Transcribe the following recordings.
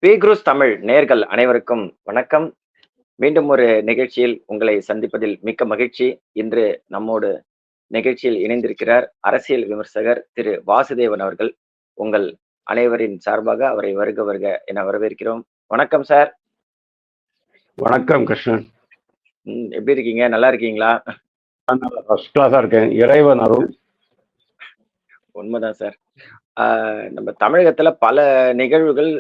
பீக்ரூஸ் தமிழ் நேர்கள் அனைவருக்கும் வணக்கம். மீண்டும் ஒரு நிகழ்ச்சியில் உங்களை சந்திப்பதில் மிக்க மகிழ்ச்சி. இன்று நம்மோடு நிகழ்ச்சியில் இணைந்திருக்கிறார் அரசியல் விமர்சகர் திரு வாசுதேவன் அவர்கள். உங்கள் அனைவரின் சார்பாக அவரை வருக வருக என வரவேற்கிறோம். வணக்கம் சார். வணக்கம் கிருஷ்ணன். எப்படி இருக்கீங்க? நல்லா இருக்கீங்களா? ஃபர்ஸ்ட் கிளாஸா இருக்கேன், இறைவன் அருள். உண்மைதான் சார். நம்ம தமிழகத்துல பல நிகழ்வுகள்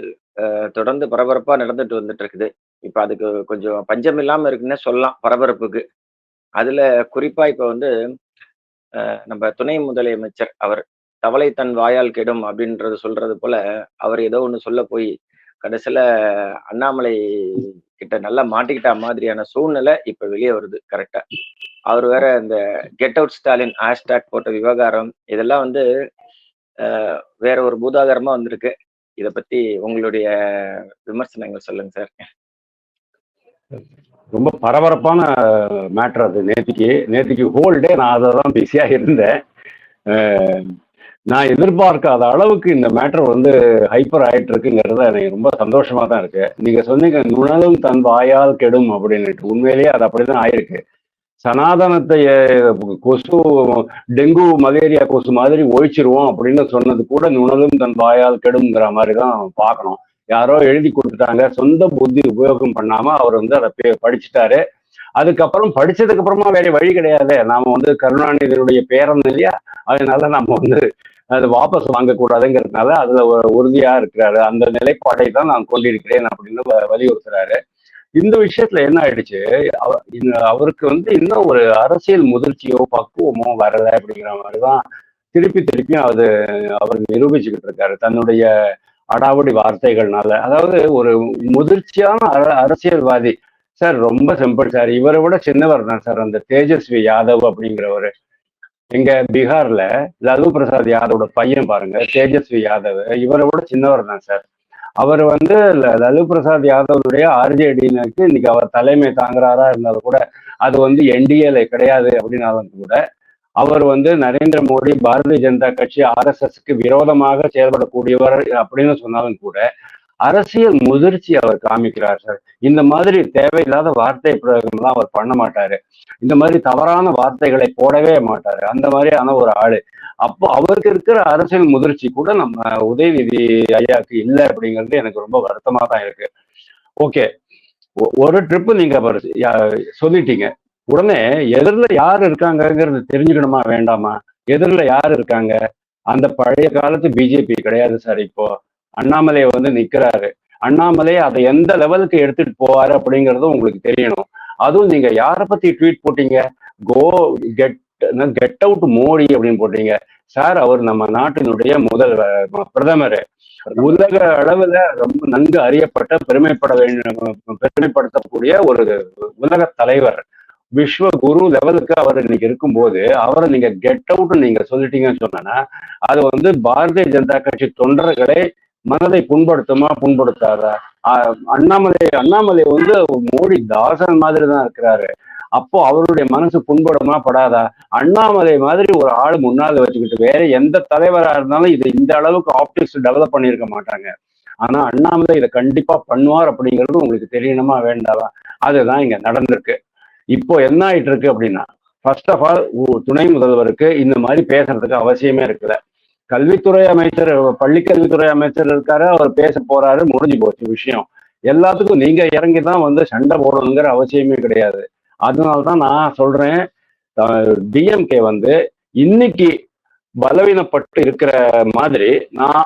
தொடர்ந்து பரபரப்பா நடந்துட்டு வந்துட்டு இருக்குது. இப்ப அதுக்கு கொஞ்சம் பஞ்சம் இல்லாம இருக்குன்னே சொல்லலாம் பரபரப்புக்கு. அதுல குறிப்பா இப்ப வந்து நம்ம துணை முதலமைச்சர் அவர் தவளை தன் வாயால் கெடும் அப்படின்றது சொல்றது போல அவர் ஏதோ ஒண்ணு சொல்ல போய் கடைசியில அண்ணாமலை கிட்ட நல்லா மாட்டிக்கிட்ட மாதிரியான சூழ்நிலை இப்ப வெளியே வருது. கரெக்டா அவர் வேற இந்த கெட் அவுட் ஸ்டாலின் ஹேஷ்டாக் போட்ட விவகாரம் இதெல்லாம் வந்து வேற ஒரு பூதாகரமா வந்திருக்கு. இத பத்தி உங்களுடைய விமர்சனங்கள் சொல்லுங்க சார். ரொம்ப பரபரப்பான மேட்டர் அது. நேத்திக்கு ஹோல் டே நான் அதை தான் பிஸியா இருந்தேன். நான் எதிர்பார்க்காத அளவுக்கு இந்த மேட்டர் வந்து ஹைப்பர் ஆயிட்டு இருக்குங்கிறத எனக்கு ரொம்ப சந்தோஷமா தான் இருக்கு. நீங்க சொன்னீங்க நுணலும் தன் வாயால் கெடும் அப்படின்னுட்டு, உண்மையிலேயே அது அப்படிதான் ஆயிருக்கு. சனாதனத்தை கொசு, டெங்கு மலேரியா கொசு மாதிரி ஒழிச்சிருவோம் அப்படின்னு சொன்னது கூட நுணலும் தன் வாயால் கெடுங்கிற மாதிரி தான் பார்க்கணும். யாரோ எழுதி கொடுத்துட்டாங்க, சொந்த புத்தி உபயோகம் பண்ணாம அவர் வந்து அதை படிச்சுட்டாரு. அதுக்கப்புறம் படிச்சதுக்கு அப்புறமா வேற வழி கிடையாது. நாம வந்து கருணாநிதியுடைய பேரன் இல்லையா, அதனால நம்ம வந்து அது வாபஸ் வாங்கக்கூடாதுங்கிறதுனால அதுல உறுதியா இருக்கிறாரு. அந்த நிலைப்பாட்டை தான் நான் கொண்டிருக்கிறேன் அப்படின்னு வலியுறுத்துறாரு. இந்த விஷயத்துல என்ன ஆயிடுச்சு, அவருக்கு வந்து இன்னும் ஒரு அரசியல் முதிர்ச்சியோ பக்குவமோ வரல அப்படிங்கிற மாதிரிதான் திருப்பியும் அவர் நிரூபிச்சுக்கிட்டு இருக்காரு தன்னுடைய அடாவடி வார்த்தைகள்னால. அதாவது ஒரு முதிர்ச்சியான அரசியல்வாதி சார், ரொம்ப சிம்பிள் சார். இவரை விட சின்னவர் தான் சார் அந்த தேஜஸ்வி யாதவ் அப்படிங்கிறவரு. எங்க பீகார்ல லாலு பிரசாத் யாதவோட பையன் பாருங்க, தேஜஸ்வி யாதவ், இவரை விட சின்னவர் தான் சார். அவர் வந்து லாலு பிரசாத் யாதவுடைய ஆர்ஜேடினுக்கு இன்னைக்கு அவர் தலைமை தாங்குறாரா இருந்தாலும் கூட அது வந்து என்டிஏல கிடையாது அப்படின்னாலும் கூட அவர் வந்து நரேந்திர மோடி, பாரதிய ஜனதா கட்சி, ஆர்எஸ்எஸ்க்கு விரோதமாக செயல்படக்கூடியவர் அப்படின்னு சொன்னாலும் கூட அரசியல் முதிர்ச்சி அவர் காமிக்கிறார் சார். இந்த மாதிரி தேவையில்லாத வார்த்தை பிரயோகம்லாம் அவர் பண்ண மாட்டாரு. இந்த மாதிரி தவறான வார்த்தைகளை போடவே மாட்டாரு. அந்த மாதிரியான ஒரு ஆளு. அப்போ அவருக்கு இருக்கிற அரசியல் முதிர்ச்சி கூட நம்ம உதயநிதி ஐயாவுக்கு இல்லை அப்படிங்கிறது எனக்கு ரொம்ப வருத்தமா தான் இருக்கு. ஓகே, ஒரு ட்ரிப்பு நீங்க சொல்லிட்டீங்க, உடனே எதிரில் யார் இருக்காங்கிறது தெரிஞ்சுக்கணுமா வேண்டாமா? எதிரில் யார் இருக்காங்க? அந்த பழைய காலத்து பிஜேபி கிடையாது சார். இப்போ அண்ணாமலை வந்து நிக்கிறாரு. அண்ணாமலை அதை எந்த லெவலுக்கு எடுத்துட்டு போவாரு அப்படிங்கிறது உங்களுக்கு தெரியணும். அதுவும் நீங்க யாரை பத்தி ட்வீட் போட்டீங்க? கெட் அவுட் மோடி அப்படின்னு போட்டீங்க சார். அவர் நம்ம நாட்டினுடைய பிரதமர், உலக அளவுல ரொம்ப நன்கு அறியப்பட்ட பெருமைப்படுத்தக்கூடிய ஒரு உலக தலைவர், விஸ்வ குரு லெவலுக்கு அவர் இன்னைக்கு இருக்கும்போது அவரை நீங்க கெட் அவுட் நீங்க சொல்லிட்டீங்கன்னு சொன்னா அது வந்து பாரதிய ஜனதா கட்சி தொண்டர்களை மனதை புண்படுத்தாரா? அண்ணாமலை வந்து மோடி தாசன் மாதிரி தான் இருக்கிறாரு. அப்போ அவருடைய மனசு புண்படுமா படாதா? அண்ணாமலை மாதிரி ஒரு ஆள் முன்னால வச்சுக்கிட்டு வேற எந்த தலைவரா இருந்தாலும் இது இந்த அளவுக்கு ஆப்டிக்ஸ் டெவலப் பண்ணியிருக்க மாட்டாங்க. ஆனா அண்ணாமலை இதை கண்டிப்பா பண்ணுவார் அப்படிங்கிறது உங்களுக்கு தெரியணுமா வேண்டாவா? அதுதான் இங்க நடந்திருக்கு. இப்போ என்ன ஆயிட்டு இருக்கு அப்படின்னா, ஃபர்ஸ்ட் ஆஃப் ஆல் துணை முதல்வருக்கு இந்த மாதிரி பேசுறதுக்கு அவசியமே இருக்குல்ல. கல்வித்துறை அமைச்சர், பள்ளி கல்வித்துறை அமைச்சர் இருக்காரு, அவர் பேச போறாரு, முடிஞ்சு போச்சு விஷயம். எல்லாத்துக்கும் நீங்க இறங்கிதான் வந்து சண்டை போடணுங்கிற அவசியமே கிடையாது. அதனால்தான் நான் சொல்றேன், டிஎம்கே வந்து இன்னைக்கு பலவீனப்பட்டு இருக்கிற மாதிரி நான்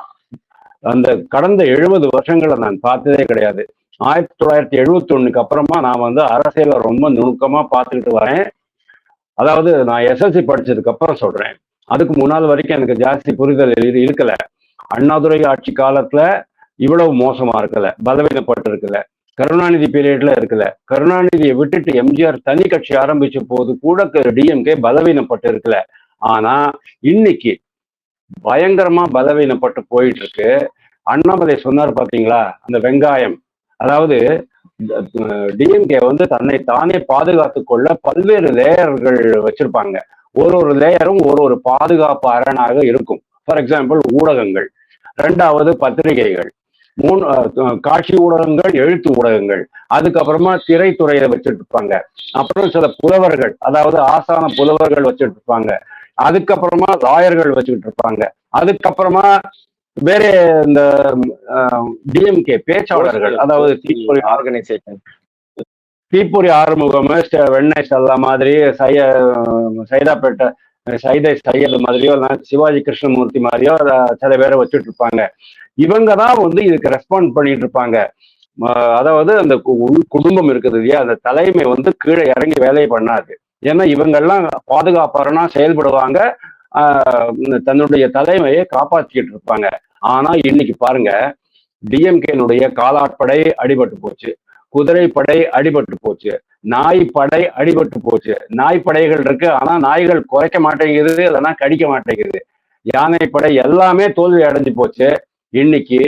அந்த கடந்த 70 வருஷங்களை நான் பார்த்ததே கிடையாது. 1971 அப்புறமா நான் வந்து அரசியல ரொம்ப நுணுக்கமா பார்த்துக்கிட்டு வரேன். அதாவது நான் எஸ்எல்சி படிச்சதுக்கு அப்புறம் சொல்றேன். அதுக்கு முன்னாள் வரைக்கும் எனக்கு ஜாஸ்தி புரிதல் இருக்கல. அண்ணாதுரை ஆட்சி காலத்துல இவ்வளவு மோசமா இருக்கல, பலவீனப்பட்டு இருக்கல. கருணாநிதி பீரியட்ல இருக்கல. கருணாநிதியை விட்டுட்டு எம்ஜிஆர் தனி கட்சி ஆரம்பிச்ச போது கூட டிஎம்கே பலவீனப்பட்டு இருக்கல. ஆனா இன்னைக்கு பயங்கரமா பலவீனப்பட்டு போயிட்டு இருக்கு. அண்ணாமலை சொன்னார் பாத்தீங்களா, அந்த வெங்காயம். அதாவது டிஎம்கே வந்து தன்னை தானே பாதுகாத்து கொள்ள பல்வேறு லேயர்கள் வச்சிருப்பாங்க. ஒரு லேயரும் ஒரு பாதுகாப்பு அரணாக இருக்கும். ஃபார் எக்ஸாம்பிள் ஊடகங்கள், 2வது பத்திரிகைகள், காட்சி ஊடகங்கள், எழுத்து ஊடகங்கள், அதுக்கப்புறமா திரைத்துறையில வச்சுட்டு இருப்பாங்க. அப்புறம் சில புலவர்கள், அதாவது ஆசான புலவர்கள் வச்சுட்டு இருப்பாங்க. அதுக்கப்புறமா லாயர்கள் வச்சுக்கிட்டு இருப்பாங்க. அதுக்கப்புறமா வேற இந்த டிஎம்கே பேச்சாளர்கள், அதாவது ஆர்கனைசேஷன் தீப்பொறி ஆறுமுகம், வெண்ணெய் செல்லா மாதிரி, சைதாப்பேட்டை சைதை சையது மாதிரியோ, சிவாஜி கிருஷ்ணமூர்த்தி மாதிரியோ சில பேரை வச்சுட்டு இருப்பாங்க. இவங்க தான் வந்து இதுக்கு ரெஸ்பாண்ட் பண்ணிட்டு இருப்பாங்க. அதாவது அந்த குடும்பம் இருக்குது இல்லையா, அந்த தலைமை வந்து கீழே இறங்கி வேலையை பண்ணாது. ஏன்னா இவங்கெல்லாம் பாதுகாப்பாரனா செயல்படுவாங்க, தன்னுடைய தலைமையை காப்பாற்றிக்கிட்டு இருப்பாங்க. ஆனா இன்னைக்கு பாருங்க, டிஎம்கேனுடைய காலாட்படை அடிபட்டு போச்சு, குதிரைப்படை அடிபட்டு போச்சு, நாய் படை அடிபட்டு போச்சு. நாய் படைகள் இருக்கு, ஆனா நாய்கள் குறைக்க மாட்டேங்குது, அதெல்லாம் கடிக்க மாட்டேங்குது. யானை படை எல்லாமே தோல்வி அடைஞ்சு போச்சு. இன்னைக்கு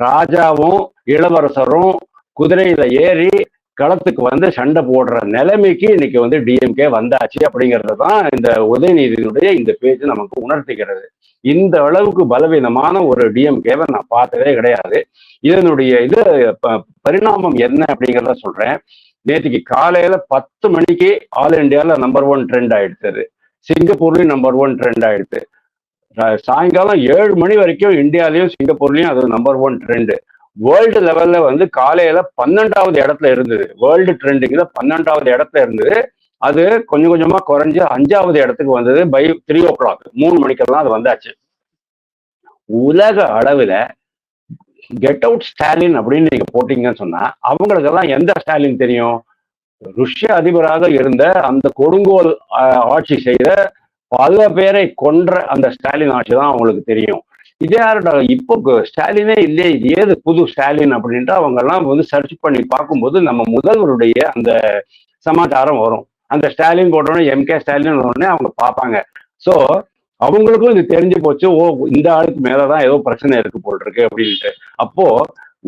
ராஜாவும் இளவரசரும் குதிரையில ஏறி களத்துக்கு வந்து சண்டை போடுற நிலைமைக்கு இன்னைக்கு வந்து டிஎம்கே வந்தாச்சு அப்படிங்கிறது தான் இந்த உதயநிதியினுடைய இந்த பேச்சு நமக்கு உணர்த்துகிறது. இந்த அளவுக்கு பலவீனமான ஒரு டிஎம்கேவை நான் பார்த்ததே கிடையாது. இதனுடைய இது பரிணாமம் என்ன அப்படிங்கிறத சொல்றேன். நேற்றுக்கு காலையில 10 மணிக்கு ஆல் இண்டியால நம்பர் 1 ட்ரெண்ட் ஆயிடுச்சு, சிங்கப்பூர்லயும் நம்பர் 1 ட்ரெண்ட் ஆயிடுச்சு. சாயங்காலம் 7 மணி வரைக்கும் இந்தியாலையும் சிங்கப்பூர்லயும் அது நம்பர் 1 ட்ரெண்டு. வேர்ல்டு லெவல்ல வந்து காலையில 12வது இடத்துல இருந்தது. வேர்ல்டு ட்ரெண்டிங்ல 12வது இடத்துல இருந்தது. அது கொஞ்சம் கொஞ்சமா குறைஞ்சு 5வது இடத்துக்கு வந்தது பை 3 o'clock, 3 மணிக்கெல்லாம் அது வந்தாச்சு. உலக அளவுல கெட் அவுட் ஸ்டாலின் அப்படின்னு நீங்க போட்டீங்கன்னு சொன்னா அவங்களுக்கெல்லாம் எந்த ஸ்டாலின் தெரியும்? ருஷ்ய அதிபராக இருந்த, அந்த கொடுங்கோல் ஆட்சி செய்த, பல பேரை கொன்ற அந்த ஸ்டாலின் ஆட்சி தான் அவங்களுக்கு தெரியும். இதே யாருடா இப்போ ஸ்டாலினே இல்லையே, இது ஏது புது ஸ்டாலின் அப்படின்ட்டு அவங்க எல்லாம் வந்து சர்ச் பண்ணி பார்க்கும்போது நம்ம முதல்வருடைய அந்த சமாச்சாரம் வரும். அந்த ஸ்டாலின் போட்டோன்னே எம்கே ஸ்டாலின் உடனே அவங்க பார்ப்பாங்க. ஸோ அவங்களுக்கும் இது தெரிஞ்சு போச்சு, ஓ இந்த ஆளுக்கு மேலதான் ஏதோ பிரச்சனை இருக்கு போல் இருக்கு அப்படின்ட்டு. அப்போ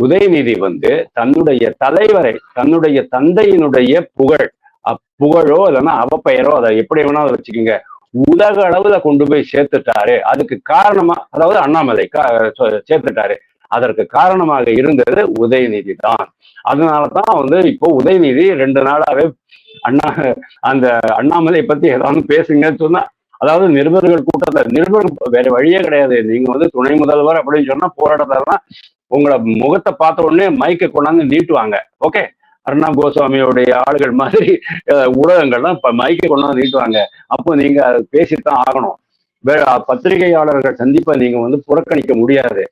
உதயநிதி வந்து தன்னுடைய தலைவரை, தன்னுடைய தந்தையினுடைய புகழோ இல்லைன்னா அவப்பெயரோ, அதை எப்படி வேணாலும் வச்சுக்கோங்க, உலக அளவுல கொண்டு போய் சேர்த்துட்டாரு. அதுக்கு காரணமா, அதாவது அண்ணாமலை சேர்த்துட்டாரு. அதற்கு காரணமாக இருந்தது உதயநிதி தான். அதனாலதான் வந்து இப்போ உதயநிதி 2 நாளாவே அந்த அண்ணாமலை பத்தி ஏதாவது பேசுங்கன்னு சொன்னா, அதாவது நிருபர்கள் கூட்டத்தை, நிருபர்கள் வேற வழியே கிடையாது. நீங்க வந்து துணை முதல்வர் அப்படின்னு சொன்னா போராட்டத்தான் உங்களை முகத்தை பார்த்த உடனே மைக்கை கொண்டாந்து நீட்டுவாங்க. ஓகே, அர்ணாப் கோஸ்வாமியோடைய ஆளுகள் மாதிரி ஊடகங்கள்லாம் இப்ப மைக்கை கொண்டாந்து நீட்டுவாங்க. அப்போ நீங்க பேசித்தான் ஆகணும். பத்திரிகையாளர்கள் சந்திப்பை நீங்க வந்து புறக்கணிக்க முடியாது.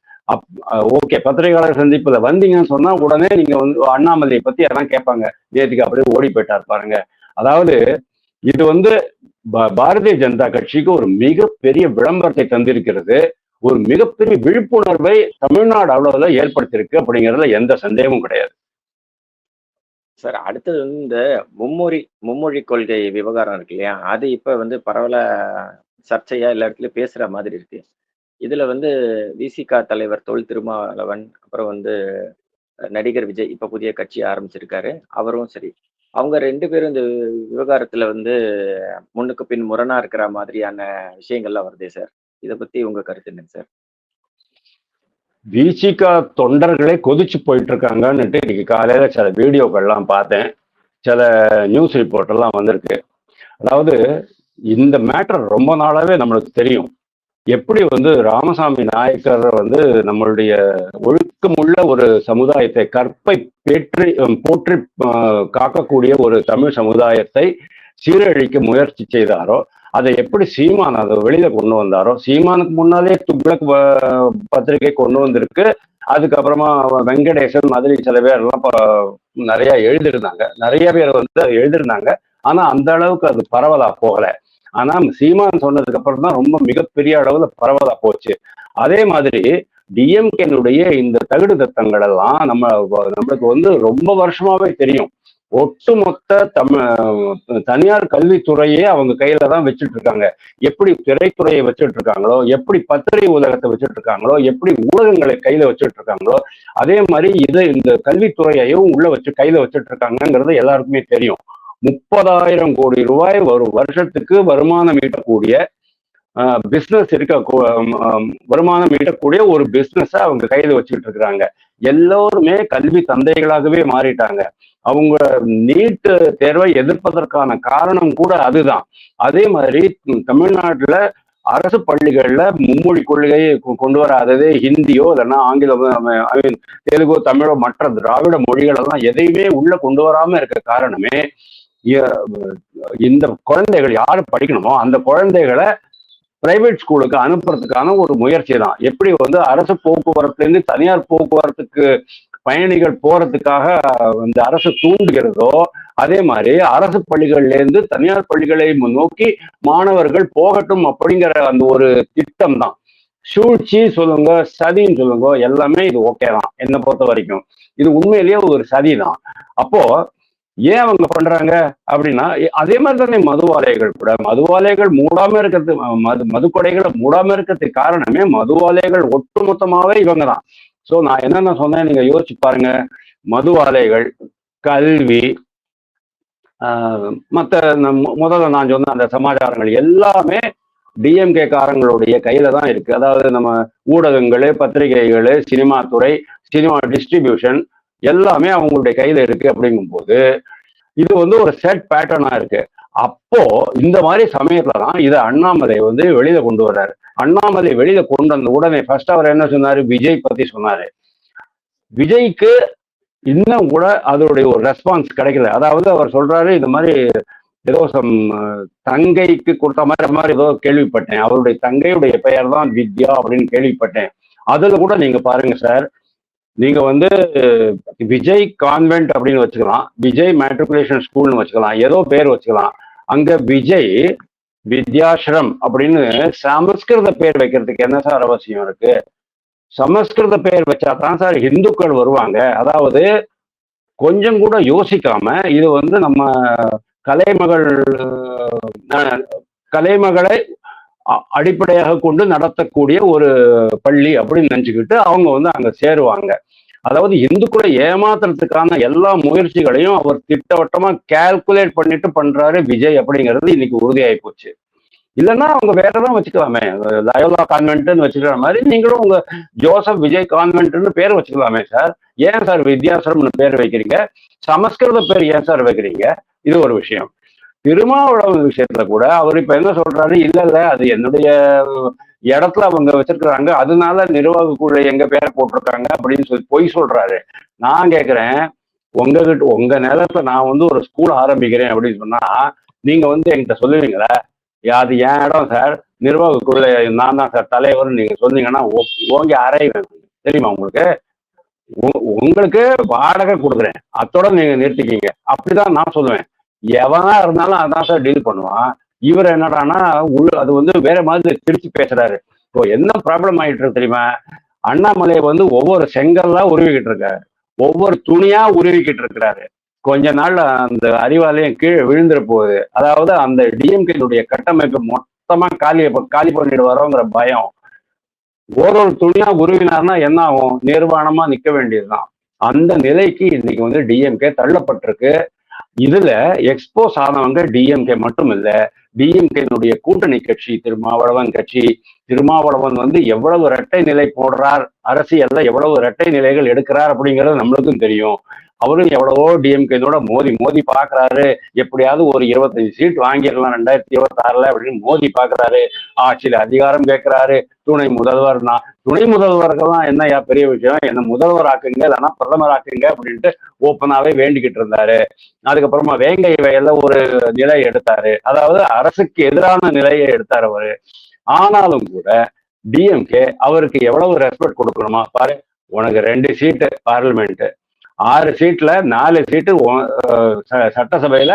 ஓகே, பத்திரிகையாளர் சந்திப்புல வந்தீங்கன்னு சொன்னா உடனே நீங்க வந்து அண்ணாமலையை பத்தி எல்லாம் கேட்பாங்க. நேற்றுக்கு அப்படியே ஓடி போயிட்டார் பாருங்க. அதாவது இது வந்து பாரதிய ஜனதா கட்சிக்கு ஒரு மிகப்பெரிய விளம்பரத்தை தந்திருக்கிறது, ஒரு மிகப்பெரிய விழிப்புணர்வை தமிழ்நாடு அளவுல ஏற்படுத்தியிருக்கு அப்படிங்கிறதுல எந்த சந்தேகமும் கிடையாது. சார், அடுத்தது வந்து இந்த மும்மொழி கொள்கை விவகாரம் இருக்கு இல்லையா, அது இப்ப வந்து பரவல சர்ச்சையா எல்லா இடத்துலயும் பேசுற மாதிரி இருக்கு. இதுல வந்து விசிக தலைவர் தொல் திருமாவளவன், அப்புறம் வந்து நடிகர் விஜய் இப்ப புதிய கட்சி ஆரம்பிச்சிருக்காரு, அவரும் சரி, அவங்க 2 பேரும் இந்த விவகாரத்துல வந்து முன்னுக்கு பின் முரணா இருக்கிற மாதிரியான விஷயங்கள்லாம் வருதே சார். இதை பத்தி உங்க கருத்து என்னங்க சார்? விசிக தொண்டர்களே கொதிச்சு போயிட்டு இருக்காங்கன்னுட்டு இன்னைக்கு காலையில சில வீடியோக்கள்லாம் பார்த்தேன், சில நியூஸ் ரிப்போர்ட் எல்லாம் வந்திருக்கு. அதாவது இந்த மேட்டர் ரொம்ப நாளாவே நம்மளுக்கு தெரியும். எப்படி வந்து ராமசாமி நாயக்கர் வந்து நம்மளுடைய ஒழுக்கமுள்ள ஒரு சமுதாயத்தை, கற்பை போற்றி காக்கக்கூடிய ஒரு தமிழ் சமுதாயத்தை சீரழிக்க முயற்சி செய்தாரோ, அதை எப்படி சீமான் அதை வெளியில கொண்டு வந்தாரோ, சீமானுக்கு முன்னாலே துக்ளக் பத்திரிகை கொண்டு வந்திருக்கு. அதுக்கப்புறமா வெங்கடேசன் மாதிரி சில பேர் எல்லாம் நிறைய எழுதிருந்தாங்க, நிறைய பேர் வந்து எழுதிருந்தாங்க. ஆனா அந்த அளவுக்கு அது பரவலா போகல. ஆனா சீமான் சொன்னதுக்கு அப்புறம் தான் ரொம்ப மிகப்பெரிய அளவுல பரவலா போச்சு. அதே மாதிரி டிஎம்கேனுடைய இந்த தகுடு தத்தங்கள் எல்லாம் நம்மளுக்கு வந்து ரொம்ப வருஷமாவே தெரியும். ஒட்டுமொத்த தனியார் கல்வித்துறையே அவங்க கையில தான் வச்சுட்டு இருக்காங்க. எப்படி திரைத்துறையை வச்சுட்டு இருக்காங்களோ, எப்படி பத்திரிகை ஊடகத்தை வச்சுட்டு இருக்காங்களோ, எப்படி ஊடகங்களை கையில வச்சுட்டு இருக்காங்களோ, அதே மாதிரி இந்த கல்வித்துறையையும் கையில வச்சுட்டு இருக்காங்கிறது எல்லாருக்குமே தெரியும். 30,000 கோடி ரூபாய் ஒரு வருஷத்துக்கு வருமானம் ஈட்டக்கூடிய பிசினஸ் வருமானம் ஈட்டக்கூடிய ஒரு பிசினஸ அவங்க கையில வச்சுட்டு இருக்கிறாங்க. எல்லோருமே கல்வி தந்தைகளாகவே மாறிட்டாங்க. அவங்க நீட் தேர்வை எதிர்ப்பதற்கான காரணம் கூட அதுதான். அதே மாதிரி தமிழ்நாட்டுல அரசு பள்ளிகள்ல மும்மொழி கொள்கையை கொண்டு வராததே ஹிந்தியோ இல்லைன்னா ஆங்கிலம், தெலுங்கோ, தமிழோ, மற்ற திராவிட மொழிகள் எல்லாம் எதையுமே உள்ள கொண்டு வராம இருக்க காரணமே இந்த குழந்தைகள் யாரு படிக்கணுமோ அந்த குழந்தைகளை பிரைவேட் ஸ்கூலுக்கு அனுப்புறதுக்கான ஒரு முயற்சி தான். எப்படி வந்து அரசு போக்குவரத்துலேருந்து தனியார் போக்குவரத்துக்கு பயணிகள் போறதுக்காக இந்த அரசு தூண்டுகிறதோ, அதே மாதிரி அரசு பள்ளிகள்ல இருந்து தனியார் பள்ளிகளை நோக்கி மாணவர்கள் போகட்டும் அப்படிங்கிற அந்த ஒரு திட்டம் தான். சூழ்ச்சி சொல்லுங்க, சதின்னு சொல்லுங்க, எல்லாமே இது ஓகே தான் என்னை பொறுத்த வரைக்கும். இது உண்மையிலேயே ஒரு சதி தான். அப்போ ஏன் அவங்க பண்றாங்க அப்படின்னா, அதே மாதிரி தானே மதுவாலைகள் கூட. மதுவாலைகள் மூடாம இருக்கிறது, மதுக்கடைகளை மூடாம இருக்கிறதுக்கு காரணமே மதுவாலைகள் ஒட்டுமொத்தமாவே இவங்க தான். ஸோ நான் என்னென்ன சொன்னேன் நீங்க யோசிச்சு பாருங்க. மதுவாலைகள், கல்வி, மற்ற முதல்ல நான் சொன்ன அந்த சமாச்சாரங்கள் எல்லாமே டிஎம்கே காரங்களுடைய கையில தான் இருக்கு. அதாவது நம்ம ஊடகங்கள், பத்திரிகைகள், சினிமா துறை, சினிமா டிஸ்ட்ரிபியூஷன் எல்லாமே அவங்களுடைய கையில இருக்கு. அப்படிங்கும் போது இது வந்து ஒரு செட் பேட்டர்னா இருக்கு. அப்போ இந்த மாதிரி சமயத்துல தான் இதை அண்ணாமலை வந்து வெளியில கொண்டு வர்றாரு. அண்ணாமலை வெளியில கொண்டு வந்த உடனே ஃபர்ஸ்ட் அவர் என்ன சொன்னாரு, விஜய் பத்தி சொன்னாரு. விஜய்க்கு இன்னும் கூட அதோடைய ஒரு ரெஸ்பான்ஸ் கிடைக்கல. அதாவது அவர் சொல்றாரு, இந்த மாதிரி ஏதோ தங்கைக்கு கொடுத்த மாதிரி ஏதோ கேள்விப்பட்டேன், அவருடைய தங்கையுடைய பெயர் தான் வித்யா அப்படின்னு கேள்விப்பட்டேன். அதுல கூட நீங்க பாருங்க சார், நீங்க வந்து விஜய் கான்வென்ட் அப்படின்னு வச்சுக்கலாம், விஜய் மேட்ரிகுலேஷன் ஸ்கூல்னு வச்சுக்கலாம், ஏதோ பேர் வச்சுக்கலாம். அங்க விஜய் வித்யாஸ்ரம் அப்படின்னு சமஸ்கிருத பேர் வைக்கிறதுக்கு என்ன சார் அவசியம் இருக்கு? சமஸ்கிருத பேர் வச்சா தான் சார் இந்துக்கள் வருவாங்க. அதாவது கொஞ்சம் கூட யோசிக்காம இது வந்து நம்ம கலைமகளை அடிப்படையாக கொண்டு நடத்தக்கூடிய ஒரு பள்ளி அப்படின்னு நினைச்சுக்கிட்டு அவங்க வந்து அங்க சேருவாங்க. அதாவது இந்துக்களை ஏமாத்துறதுக்கான எல்லா முயற்சிகளையும் அவர் திட்டவட்டமா கால்குலேட் பண்ணிட்டு பண்றாரு விஜய் அப்படிங்கிறது இன்னைக்கு உறுதியாகி போச்சு. இல்லைன்னா அவங்க வேற ஏதாவது வச்சுக்கலாமே, லயோலா கான்வென்ட்னு வச்சுக்கிற மாதிரி நீங்களும் உங்க ஜோசப் விஜய் கான்வென்ட்னு பேர் வச்சுக்கலாமே சார். ஏன் சார் வித்யாசிரம்னு பேர் வைக்கிறீங்க? சமஸ்கிருத பேர் ஏன் சார் வைக்கிறீங்க? இது ஒரு விஷயம். திருமாவளவன் விஷயத்துல கூட அவர் இப்ப என்ன சொல்றாரு, இல்ல இல்ல அது என்னுடைய இடத்துல அவங்க வச்சிருக்கிறாங்க, அதனால நிர்வாக குழு எங்க பேரை போட்டிருக்காங்க அப்படின்னு சொல்லி பொய் சொல்றாரு. நான் கேட்கிறேன், உங்ககிட்ட உங்க நிலத்துல நான் வந்து ஒரு ஸ்கூல் ஆரம்பிக்கிறேன் அப்படின்னு சொன்னா நீங்க வந்து என்கிட்ட சொல்லுவீங்களா? அது என் இடம் சார், நிர்வாக குழு நான் தான் சார் தலைவர்னு நீங்க சொன்னீங்கன்னா ஓங்கி அறைவேன். தெரியுமா உங்களுக்கு? உங்களுக்கு வாடகை கொடுக்குறேன், அத்தோட நீங்க நிறுத்திக்கிங்க அப்படிதான் நான் சொல்லுவேன். எவனா இருந்தாலும் அதான் சார் டீல் பண்ணுவான். இவர் என்னடானா அது வந்து வேற மாதிரி திருச்சி பேசுறாரு. இப்போ என்ன ப்ராப்ளம் ஆயிட்டு இருக்கு தெரியுமா? அண்ணாமலை வந்து ஒவ்வொரு செங்கல்லா உருவிக்கிட்டு இருக்காரு, ஒவ்வொரு துணியா உருவிக்கிட்டு இருக்கிறாரு. கொஞ்ச நாள் அந்த அறிவாலயம் கீழே விழுந்துட போகுது. அதாவது அந்த டிஎம்கேனுடைய கட்டமைப்பு மொத்தமா காலி பண்ணிடுவாரோங்கிற பயம். ஒரு துணியா உருவினார்னா என்ன ஆகும்? நிர்வாணமா நிக்க வேண்டியதுதான். அந்த நிலைக்கு இன்னைக்கு வந்து டிஎம்கே தள்ளப்பட்டிருக்கு. இதுல எக்ஸ்போஸ் ஆனவங்க டிஎம்கே மட்டும் இல்ல, டிஎம்கேனுடைய கூட்டணி கட்சி திருமாவளவன் கட்சி. திருமாவளவன் வந்து எவ்வளவு இரட்டை நிலை போடுறார், அரசியல்ல எவ்வளவு இரட்டை நிலைகள் எடுக்கிறார் அப்படிங்கிறது நம்மளுக்கும் தெரியும். அவரும் எவ்வளவோ டிஎம்கேனோட மோதி பாக்குறாரு, எப்படியாவது ஒரு 25 சீட் வாங்கிடலாம் 2026 அப்படின்னு மோதி பாக்குறாரு. ஆட்சியில அதிகாரம் கேட்கிறாரு. துணை முதல்வர்கள்லாம் என்னையா பெரிய விஷயம், என்ன முதல்வர் ஆக்குங்க இல்லைன்னா பிரதமர் ஆக்குங்க அப்படின்ட்டு ஓப்பனாவே வேண்டிக்கிட்டு இருந்தாரு. அதுக்கப்புறமா வேங்கை வயல்ல ஒரு நிலை எடுத்தாரு, அதாவது அரசுக்கு எதிரான நிலையை எடுத்தாரு அவரு. ஆனாலும் கூட டிஎம்கே அவருக்கு எவ்வளவு ரெஸ்பெக்ட் கொடுக்கணுமா பாரு. உனக்கு 2 சீட்டு பார்லிமெண்ட், 6 சீட்ல 4 சீட்டு சட்டசபையில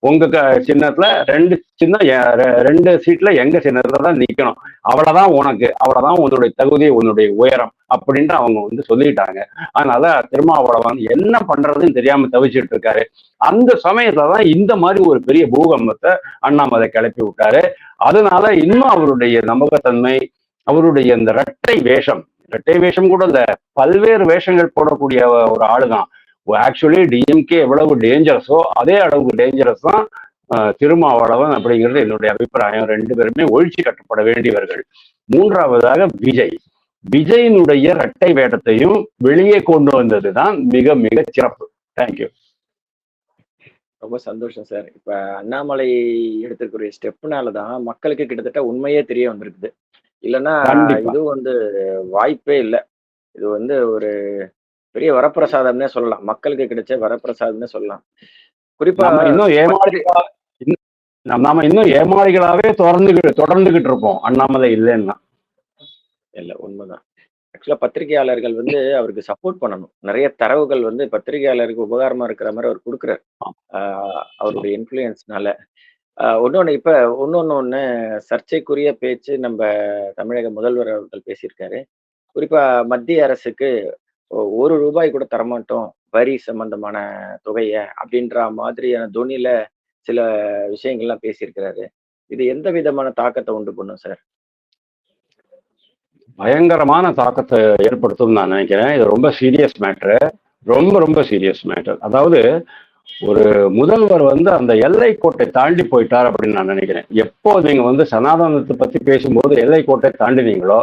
உங்க சின்னத்துல, 2 சீட்ல எங்க சின்னத்துல தான் நிக்கணும். அவ்வளவுதான் உனக்கு, அவ்வளவுதான் உன்னுடைய தகுதி, உன்னுடைய உயரம் அப்படின்ட்டு அவங்க வந்து சொல்லிட்டாங்க. அதனால திருமாவளவன் என்ன பண்றதுன்னு தெரியாம தவிச்சிட்டு இருக்காரு. அந்த சமயத்துலதான் இந்த மாதிரி ஒரு பெரிய பூகம்பத்தை அண்ணாமலை கிளப்பி விட்டாரு. அதனால இன்னும் அவருடைய நம்பகத்தன்மை, அவருடைய இந்த இரட்டை வேஷம் கூட இல்ல, பல்வேறு வேஷங்கள் போடக்கூடிய ஒரு ஆளுதான். ஆக்சுவலி டிஎம்கே எவ்வளவு டேஞ்சரஸோ அதே அளவுக்கு டேஞ்சரஸ் தான் திருமாவளவன் அப்படிங்கிறது என்னுடைய அபிப்பிராயம். 2 பேருமே ஒழிச்சு கட்டப்பட வேண்டியவர்கள். மூன்றாவதாக விஜய். விஜயினுடைய இரட்டை வேடத்தையும் வெளியே கொண்டு வந்ததுதான் மிக மிக சிறப்பு. தேங்க்யூ. ரொம்ப சந்தோஷம் சார். இப்ப அண்ணாமலை எடுத்திருக்கிற ஸ்டெப்னாலதான் மக்களுக்கு கிட்டத்தட்ட உண்மையே தெரிய வந்திருக்குது. இல்லைன்னா கண்டிப்பா. இது வாய்ப்பே இல்லை. இது ஒரு பெரிய வரப்பிரசாதம்னே சொல்லலாம். மக்களுக்கு கிடைச்ச வரப்பிரசாதம்னே சொல்லலாம். குறிப்பா நம்ம இன்னும் ஏமாளிகளா நாம இன்னும் ஏமாளிகளாவே தொடர்ந்துகிட்டு இருப்போம் அண்ணாமலை இல்லைன்னா. இல்ல உண்மைதான். ஆக்சுவலா பத்திரிகையாளர்கள் அவருக்கு சப்போர்ட் பண்ணணும். நிறைய தரவுகள் பத்திரிகையாளருக்கு உபகாரமா இருக்கிற மாதிரி அவர் கொடுக்குறாரு. அவருடைய இன்ஃப்ளூயன்ஸ்னால. இப்ப ஒண்ணு சர்ச்சைக்குரிய பேச்சு நம்ம தமிழக முதல்வர் அவர்கள் பேசியிருக்காரு. குறிப்பா மத்திய அரசுக்கு ₹1 கூட தரமாட்டோம் வரி சம்பந்தமான தொகைய அப்படின்ற மாதிரியான தொனியில சில விஷயங்கள்லாம் பேசியிருக்கிறாரு. இது எந்த விதமான தாக்கத்தை உண்டு பண்ணும் சார்? பயங்கரமான தாக்கத்தை ஏற்படுத்தும் நான் நினைக்கிறேன். இது ரொம்ப சீரியஸ் மேட்ரு. ரொம்ப ரொம்ப சீரியஸ் மேட்டர். அதாவது ஒரு முதல்வர் அந்த எல்லை கோட்டை தாண்டி போயிட்டார் அப்படின்னு நான் நினைக்கிறேன். எப்போ நீங்க சனாதனத்தை பத்தி பேசும்போது எல்லை கோட்டை தாண்டினீங்களோ,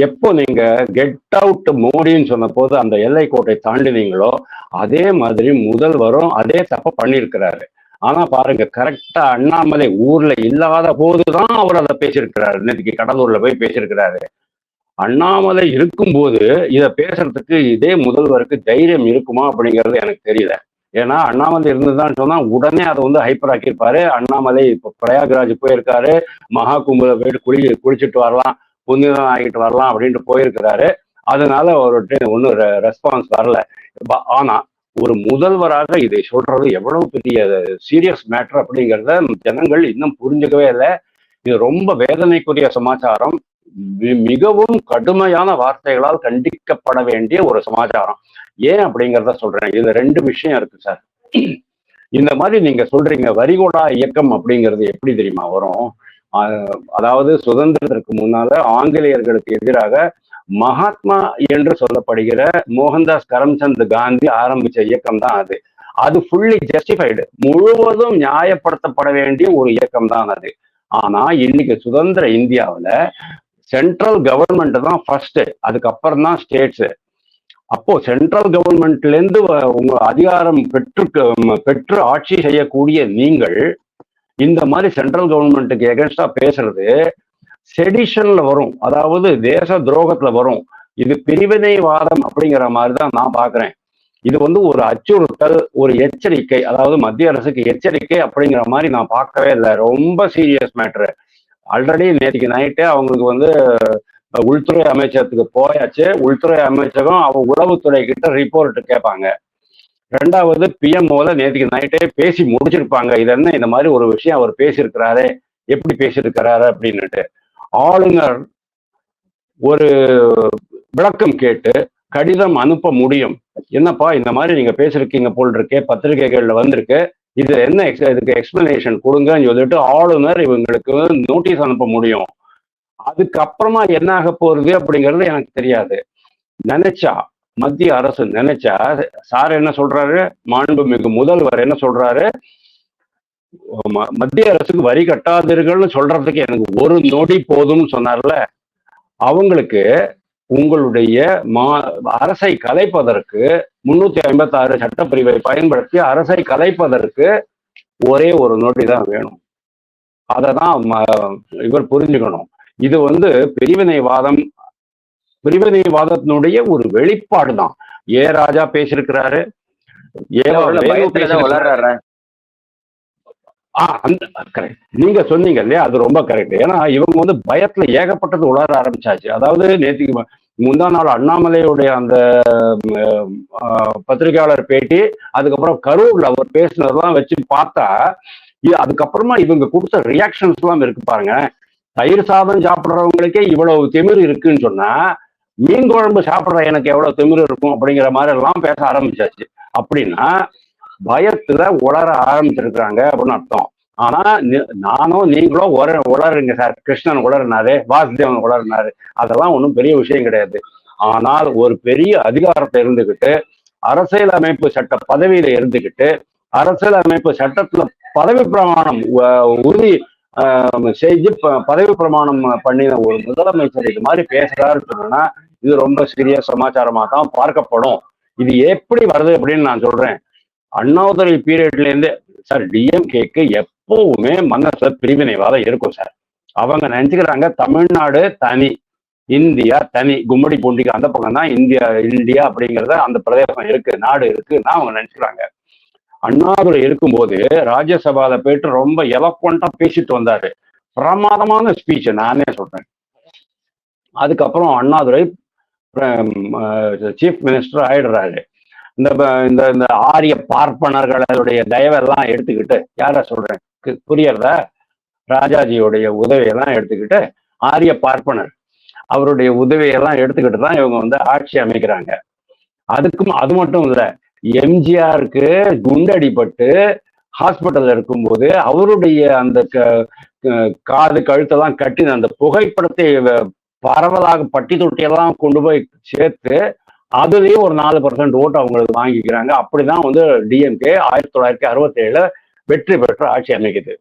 எப்போ நீங்க கெட் அவுட் மோடின்னு சொன்ன போது அந்த எல்லை கோட்டை தாண்டினீங்களோ, அதே மாதிரி முதல்வரும் அதே தப்ப பண்ணியிருக்கிறாரு. ஆனா பாருங்க, கரெக்டா அண்ணாமலை ஊர்ல இல்லாத போதுதான் அவர் அதை பேசியிருக்கிறாரு. இன்னைக்கு கடலூர்ல போய் பேசியிருக்கிறாரு. அண்ணாமலை இருக்கும்போது இதை பேசுறதுக்கு இதே முதல்வருக்கு தைரியம் இருக்குமா அப்படிங்கிறது எனக்கு தெரியல. ஏன்னா அண்ணாமலை இருந்துதான் சொன்னா உடனே அதை ஹைப்பர் ஆக்கியிருப்பாரு. அண்ணாமலை இப்போ பிரயாக்ராஜ் போயிருக்காரு, மகா கும்பல போயிட்டு குளிச்சுட்டு வரலாம், புனிதம் ஆகிட்டு வரலாம் அப்படின்ட்டு போயிருக்கிறாரு. அதனால அவர்கிட்ட ஒன்றும் ரெஸ்பான்ஸ் வரல. ஆனா ஒரு முதல்வராக இதை சொல்றது எவ்வளவு பெரிய சீரியஸ் மேட்டர் அப்படிங்கிறத ஜனங்கள் இன்னும் புரிஞ்சுக்கவே இல்லை. இது ரொம்ப வேதனைக்குரிய சமாச்சாரம். மிகவும் கடுமையான வார்த்தைகளால் கண்டிக்கப்பட வேண்டிய ஒரு சமாச்சாரம். ஏன் அப்படிங்கிறத சொல்றேன். இதுல 2 விஷயம் இருக்கு சார். இந்த மாதிரி நீங்க சொல்றீங்க வரிகோடா இயக்கம் அப்படிங்கிறது எப்படி தெரியுமா வரும்? அதாவது சுதந்திரத்திற்கு முன்னால ஆங்கிலேயர்களுக்கு எதிராக மகாத்மா என்று சொல்லப்படுகிற மோகன்தாஸ் கரம்சந்த் காந்தி ஆரம்பிச்ச இயக்கம் தான் அது. அது ஃபுல்லி ஜஸ்டிஃபைடு, முழுவதும் நியாயப்படுத்தப்பட வேண்டிய ஒரு இயக்கம் தான் அது. ஆனா இன்னைக்கு சுதந்திர இந்தியாவில் சென்ட்ரல் கவர்மெண்ட் தான் ஃபர்ஸ்ட், அதுக்கப்புறம் தான் ஸ்டேட்ஸ். அப்போ சென்ட்ரல் கவர்மெண்ட்ல இருந்து உங்க அதிகாரம் பெற்று ஆட்சி செய்யக்கூடிய நீங்கள் இந்த மாதிரி சென்ட்ரல் கவர்மெண்ட்டுக்கு எகென்ஸ்டா பேசுறது செடிஷன்ல வரும், அதாவது தேச துரோகத்துல வரும். இது பிரிவினைவாதம் அப்படிங்கிற மாதிரி தான் நான் பாக்குறேன். இது ஒரு அச்சுறுத்தல், ஒரு எச்சரிக்கை, அதாவது மத்திய அரசுக்கு எச்சரிக்கை அப்படிங்கிற மாதிரி நான் பார்க்கவே இல்லை. ரொம்ப சீரியஸ் மேட்ரு. ஆல்ரெடி நேற்றுக்கு நைட்டே அவங்களுக்கு உள்துறை அமைச்சகத்துக்கு போயாச்சு. உள்துறை அமைச்சகம் அவங்க உளவுத்துறை கிட்ட ரிப்போர்ட் கேட்பாங்க. 2வது பிஎம்ஓல நேற்றுக்கு நைட்டே பேசி முடிச்சிருப்பாங்க. இது என்ன இந்த மாதிரி ஒரு விஷயம் அவர் பேசியிருக்கிறாரு, எப்படி பேசியிருக்கிறாரு அப்படின்னுட்டு. ஆளுநர் ஒரு விளக்கம் கேட்டு கடிதம் அனுப்ப முடியும். என்னப்பா இந்த மாதிரி நீங்க பேசிருக்கீங்க போல் இருக்கே, பத்திரிகைகள்ல வந்திருக்கு, இது என்ன இதுக்கு எக்ஸ்பிளனேஷன் கொடுங்கன்னு சொல்லிட்டு ஆளுநர் இவங்களுக்கு நோட்டீஸ் அனுப்ப முடியும். அதுக்கப்புறமா என்ன ஆக போறது அப்படிங்கிறது எனக்கு தெரியாது. நினைச்சா மத்திய அரசு நினைச்சா, சார் என்ன சொல்றாரு, மாண்புமிகு முதல்வர் என்ன சொல்றாரு, மத்திய அரசுக்கு வரி கட்டாதீர்கள்னு சொல்றதுக்கு எனக்கு ஒரு நொடி போதும்னு சொன்னார்ல. அவங்களுக்கு உங்களுடைய அரசை கலைப்பதற்கு 356 சட்டப்பிரிவை பயன்படுத்தி அரசை கலைப்பதற்கு ஒரே ஒரு நொடி தான் வேணும். அதை தான் இவர் புரிஞ்சுக்கணும். இது பிரிவினைவாதத்தினுடைய ஒரு வெளிப்பாடு தான். ஏ ராஜா பேசியிருக்கிறாரு, நீங்க சொன்னீங்க இல்லையா, அது ரொம்ப கரெக்ட். ஏன்னா இவங்க பயத்துல ஏகப்பட்டது உளர ஆரம்பிச்சாச்சு. அதாவது நேற்றுக்கு முந்தா நாள் அண்ணாமலையுடைய அந்த பத்திரிகையாளர் பேட்டி, அதுக்கப்புறம் கரூர்ல அவர் பேசினதெல்லாம் வச்சு பார்த்தா, அதுக்கப்புறமா இவங்க கொடுத்த ரியாக்ஷன்ஸ் எல்லாம் இருக்கு பாருங்க. தயிர் சாதம் சாப்பிட்றவங்களுக்கே இவ்வளவு திமிரு இருக்குன்னு சொன்னா, மீன் குழம்பு சாப்பிட்ற எனக்கு எவ்வளவு திமிரு இருக்கும் அப்படிங்கிற மாதிரி எல்லாம் பேச ஆரம்பிச்சாச்சு. அப்படின்னா பயத்துல உளர ஆரம்பிச்சிருக்கிறாங்க அப்படின்னு அர்த்தம். ஆனா நானும் நீங்களும் உளருங்க சார். கிருஷ்ணன் உளறினாரு, வாசுதேவன் உளறினாரு, அதெல்லாம் ஒன்றும் பெரிய விஷயம் கிடையாது. ஆனால் ஒரு பெரிய அதிகாரத்தை இருந்துகிட்டு, அரசியலமைப்பு சட்ட பதவியில இருந்துகிட்டு, அரசியலமைப்பு சட்டத்துல பதவி பிரமாணம் உறுதி செஞ்சு பதவி பிரமாணம் பண்ணின ஒரு முதலமைச்சர் இது மாதிரி பேசுறாரு சொன்னா இது ரொம்ப சிறிய சமாச்சாரமா தான் பார்க்கப்படும். இது எப்படி வருது அப்படின்னு நான் சொல்றேன். அண்ணாதுரை பீரியட்ல இருந்து சார் டிஎம்கேக்கு எப்பவுமே மனசுல பிரிவினைவாதம் இருக்கும் சார். அவங்க நினைச்சுக்கிறாங்க தமிழ்நாடு தனி, இந்தியா தனி, கும்மடி பூண்டிக்கு அந்த பக்கம் தான் இந்தியா அப்படிங்கிறத அந்த பிரதேசம் இருக்கு, நாடு இருக்குன்னா அவங்க நினைச்சுக்கிறாங்க. அண்ணாதுரை இருக்கும்போது ராஜ்யசபால போயிட்டு ரொம்ப எலக்வெண்டா பேசிட்டு வந்தாரு. பிரமாதமான ஸ்பீச் நானே சொல்றேன். அதுக்கப்புறம் அண்ணாதுரை சீஃப் மினிஸ்டர் ஆயிடுறாரு. இந்த இந்த ஆரிய பார்ப்பனர்களுடைய தயவெல்லாம் எடுத்துக்கிட்டு, யார சொல்றேன் புரியறதா, ராஜாஜியோடைய உதவியெல்லாம் எடுத்துக்கிட்டு, ஆரிய பார்ப்பனர் அவருடைய உதவியெல்லாம் எடுத்துக்கிட்டு தான் இவங்க வந்து ஆட்சி அமைக்கிறாங்க. அது மட்டும் இல்ல, எம்ஜிஆருக்கு குண்டடிப்பட்டு ஹாஸ்பிட்டல் இருக்கும்போது அவருடைய அந்த காது கழுத்தெல்லாம் கட்டின அந்த புகைப்படத்தை பரவலாக பட்டி தொட்டியெல்லாம் கொண்டு போய் சேர்த்து அதுலயும் ஒரு 4% ஓட்டு அவங்களுக்கு வாங்கிக்கிறாங்க. அப்படிதான் வந்து டிஎம்கே 1967 வெற்றி பெற்று ஆட்சி அமைக்குது.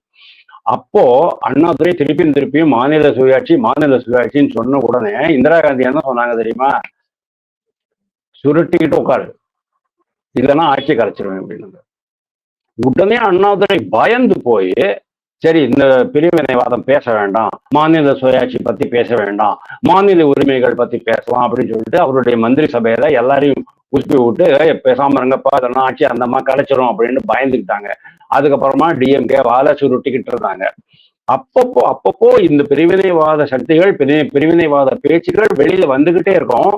அப்போ அண்ணாதுரை திருப்பியும் மாநில சுயாட்சின்னு சொன்ன உடனே இந்திரா காந்தி என்ன சொன்னாங்க தெரியுமா? சுருட்டிக்கிட்டு உட்காரு, இல்லைன்னா ஆட்சி கரைச்சிருவேன் அப்படின்னு. உடனே அண்ணாதுரை பயந்து போய், சரி இந்த பிரிவினைவாதம் பேச வேண்டாம், மாநில சுயாட்சி பத்தி பேச வேண்டாம், மாநில உரிமைகள் பத்தி பேசலாம் அப்படின்னு சொல்லிட்டு அவருடைய மந்திரி சபையில எல்லாரையும் உசுப்பி விட்டு பேசாம இருங்கப்பா, அதெல்லாம் ஆட்சி அந்தமா கலைச்சிரும் அப்படின்னு பயந்துக்கிட்டாங்க. அதுக்கப்புறமா டிஎம்கே வாழை சுருட்டிக்கிட்டு இருந்தாங்க. அப்பப்போ இந்த பிரிவினைவாத சக்திகள், பிரிவினைவாத பேச்சுகள் வெளியில வந்துகிட்டே இருக்கும்.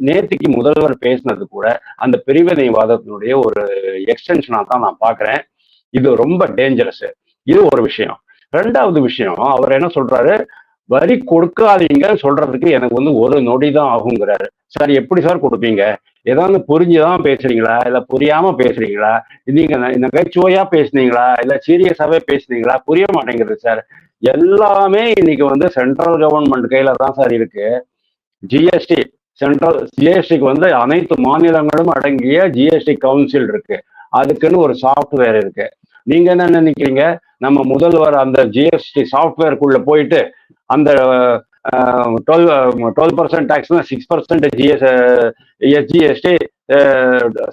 நேற்றுக்கு முதல்வர் பேசினது கூட அந்த பிரிவினைவாதத்தினுடைய ஒரு எக்ஸ்டென்ஷனா தான் நான் பாக்குறேன். இது ரொம்ப டேஞ்சரஸ். இது ஒரு விஷயம். ரெண்டாவது விஷயம், அவர் என்ன சொல்றாரு, வரி கொடுக்காதீங்க சொல்றதுக்கு எனக்கு வந்து ஒரு நொடி தான் ஆகுங்கிறாரு. சார் எப்படி சார் கொடுப்பீங்க? ஏதாவது புரிஞ்சுதான் பேசுறீங்களா, இல்ல புரியாம பேசுறீங்களா, நீங்க நகைச்சுவையா பேசுனீங்களா, இல்ல சீரியஸாவே பேசுனீங்களா? புரிய மாட்டேங்குது சார். எல்லாமே இன்னைக்கு வந்து சென்ட்ரல் கவர்மெண்ட் கையில தான் சார் இருக்கு. ஜிஎஸ்டிக்கு வந்து அனைத்து மாநிலங்களும் அடங்கிய ஜிஎஸ்டி கவுன்சில் இருக்கு. அதுக்குன்னு ஒரு சாஃப்ட்வேர் இருக்கு. நீங்க என்ன நினைக்கிறீங்க, நம்ம முதல்வர் அந்த ஜிஎஸ்டி சாஃப்ட்வேருக்குள்ள போயிட்டு அந்த 12% டாக்ஸ்னா 6% எஸ்ஜிஎஸ்டி,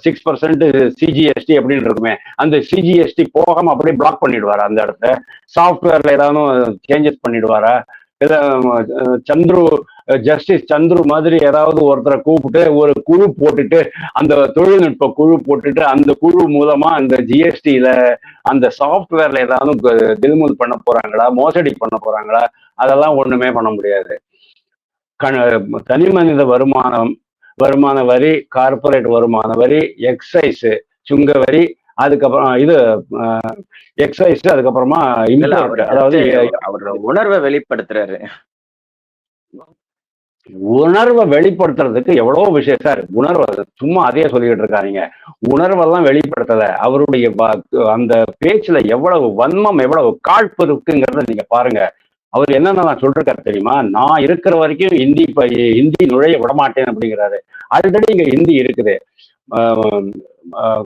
6% சிஜிஎஸ்டி அப்படின்னு இருக்குமே, அந்த சிஜிஎஸ்டி போகாம அப்படியே பிளாக் பண்ணிடுவாரா? அந்த இடத்த சாஃப்ட்வேர்ல ஏதாவது சேஞ்சஸ் பண்ணிடுவாரா? ஜஸ்டிஸ் சந்துரு மாதிரி ஏதாவது ஒருத்தரை கூப்பிட்டு ஒரு குழு போட்டுட்டு, அந்த தொழில்நுட்ப குழு போட்டுட்டு, அந்த குழு மூலமா அந்த ஜிஎஸ்டியில அந்த சாஃப்ட்வேர்ல ஏதாவது தில்முல் பண்ண போறாங்களா, மோசடி பண்ண போறாங்களா? அதெல்லாம் ஒண்ணுமே பண்ண முடியாது. தனி மனித வருமான வரி, கார்பரேட் வருமான வரி, எக்ஸைஸ் சுங்க வரி, அதுக்கப்புறம் இது எக்ஸைஸ், அதுக்கப்புறமா அதாவது அவரோட உணர்வை வெளிப்படுத்துறாரு. உணர்வை வெளிப்படுத்துறதுக்கு எவ்வளவு விஷயம் சார். உணர்வு சும்மா அதே சொல்லிக்கிட்டு இருக்காங்க. உணர்வெல்லாம் வெளிப்படுத்தல. அவருடைய அந்த பேச்சுல எவ்வளவு வன்மம், எவ்வளவு காழ்ப்பு இருக்குங்கிறத நீங்க பாருங்க. அவர் என்னென்ன சொல்றாரு தெரியுமா? நான் இருக்கிற வரைக்கும் ஹிந்தி நுழைய விடமாட்டேன் அப்படிங்கிறாரு. ஆல்ரெடி இங்க ஹிந்தி இருக்குது.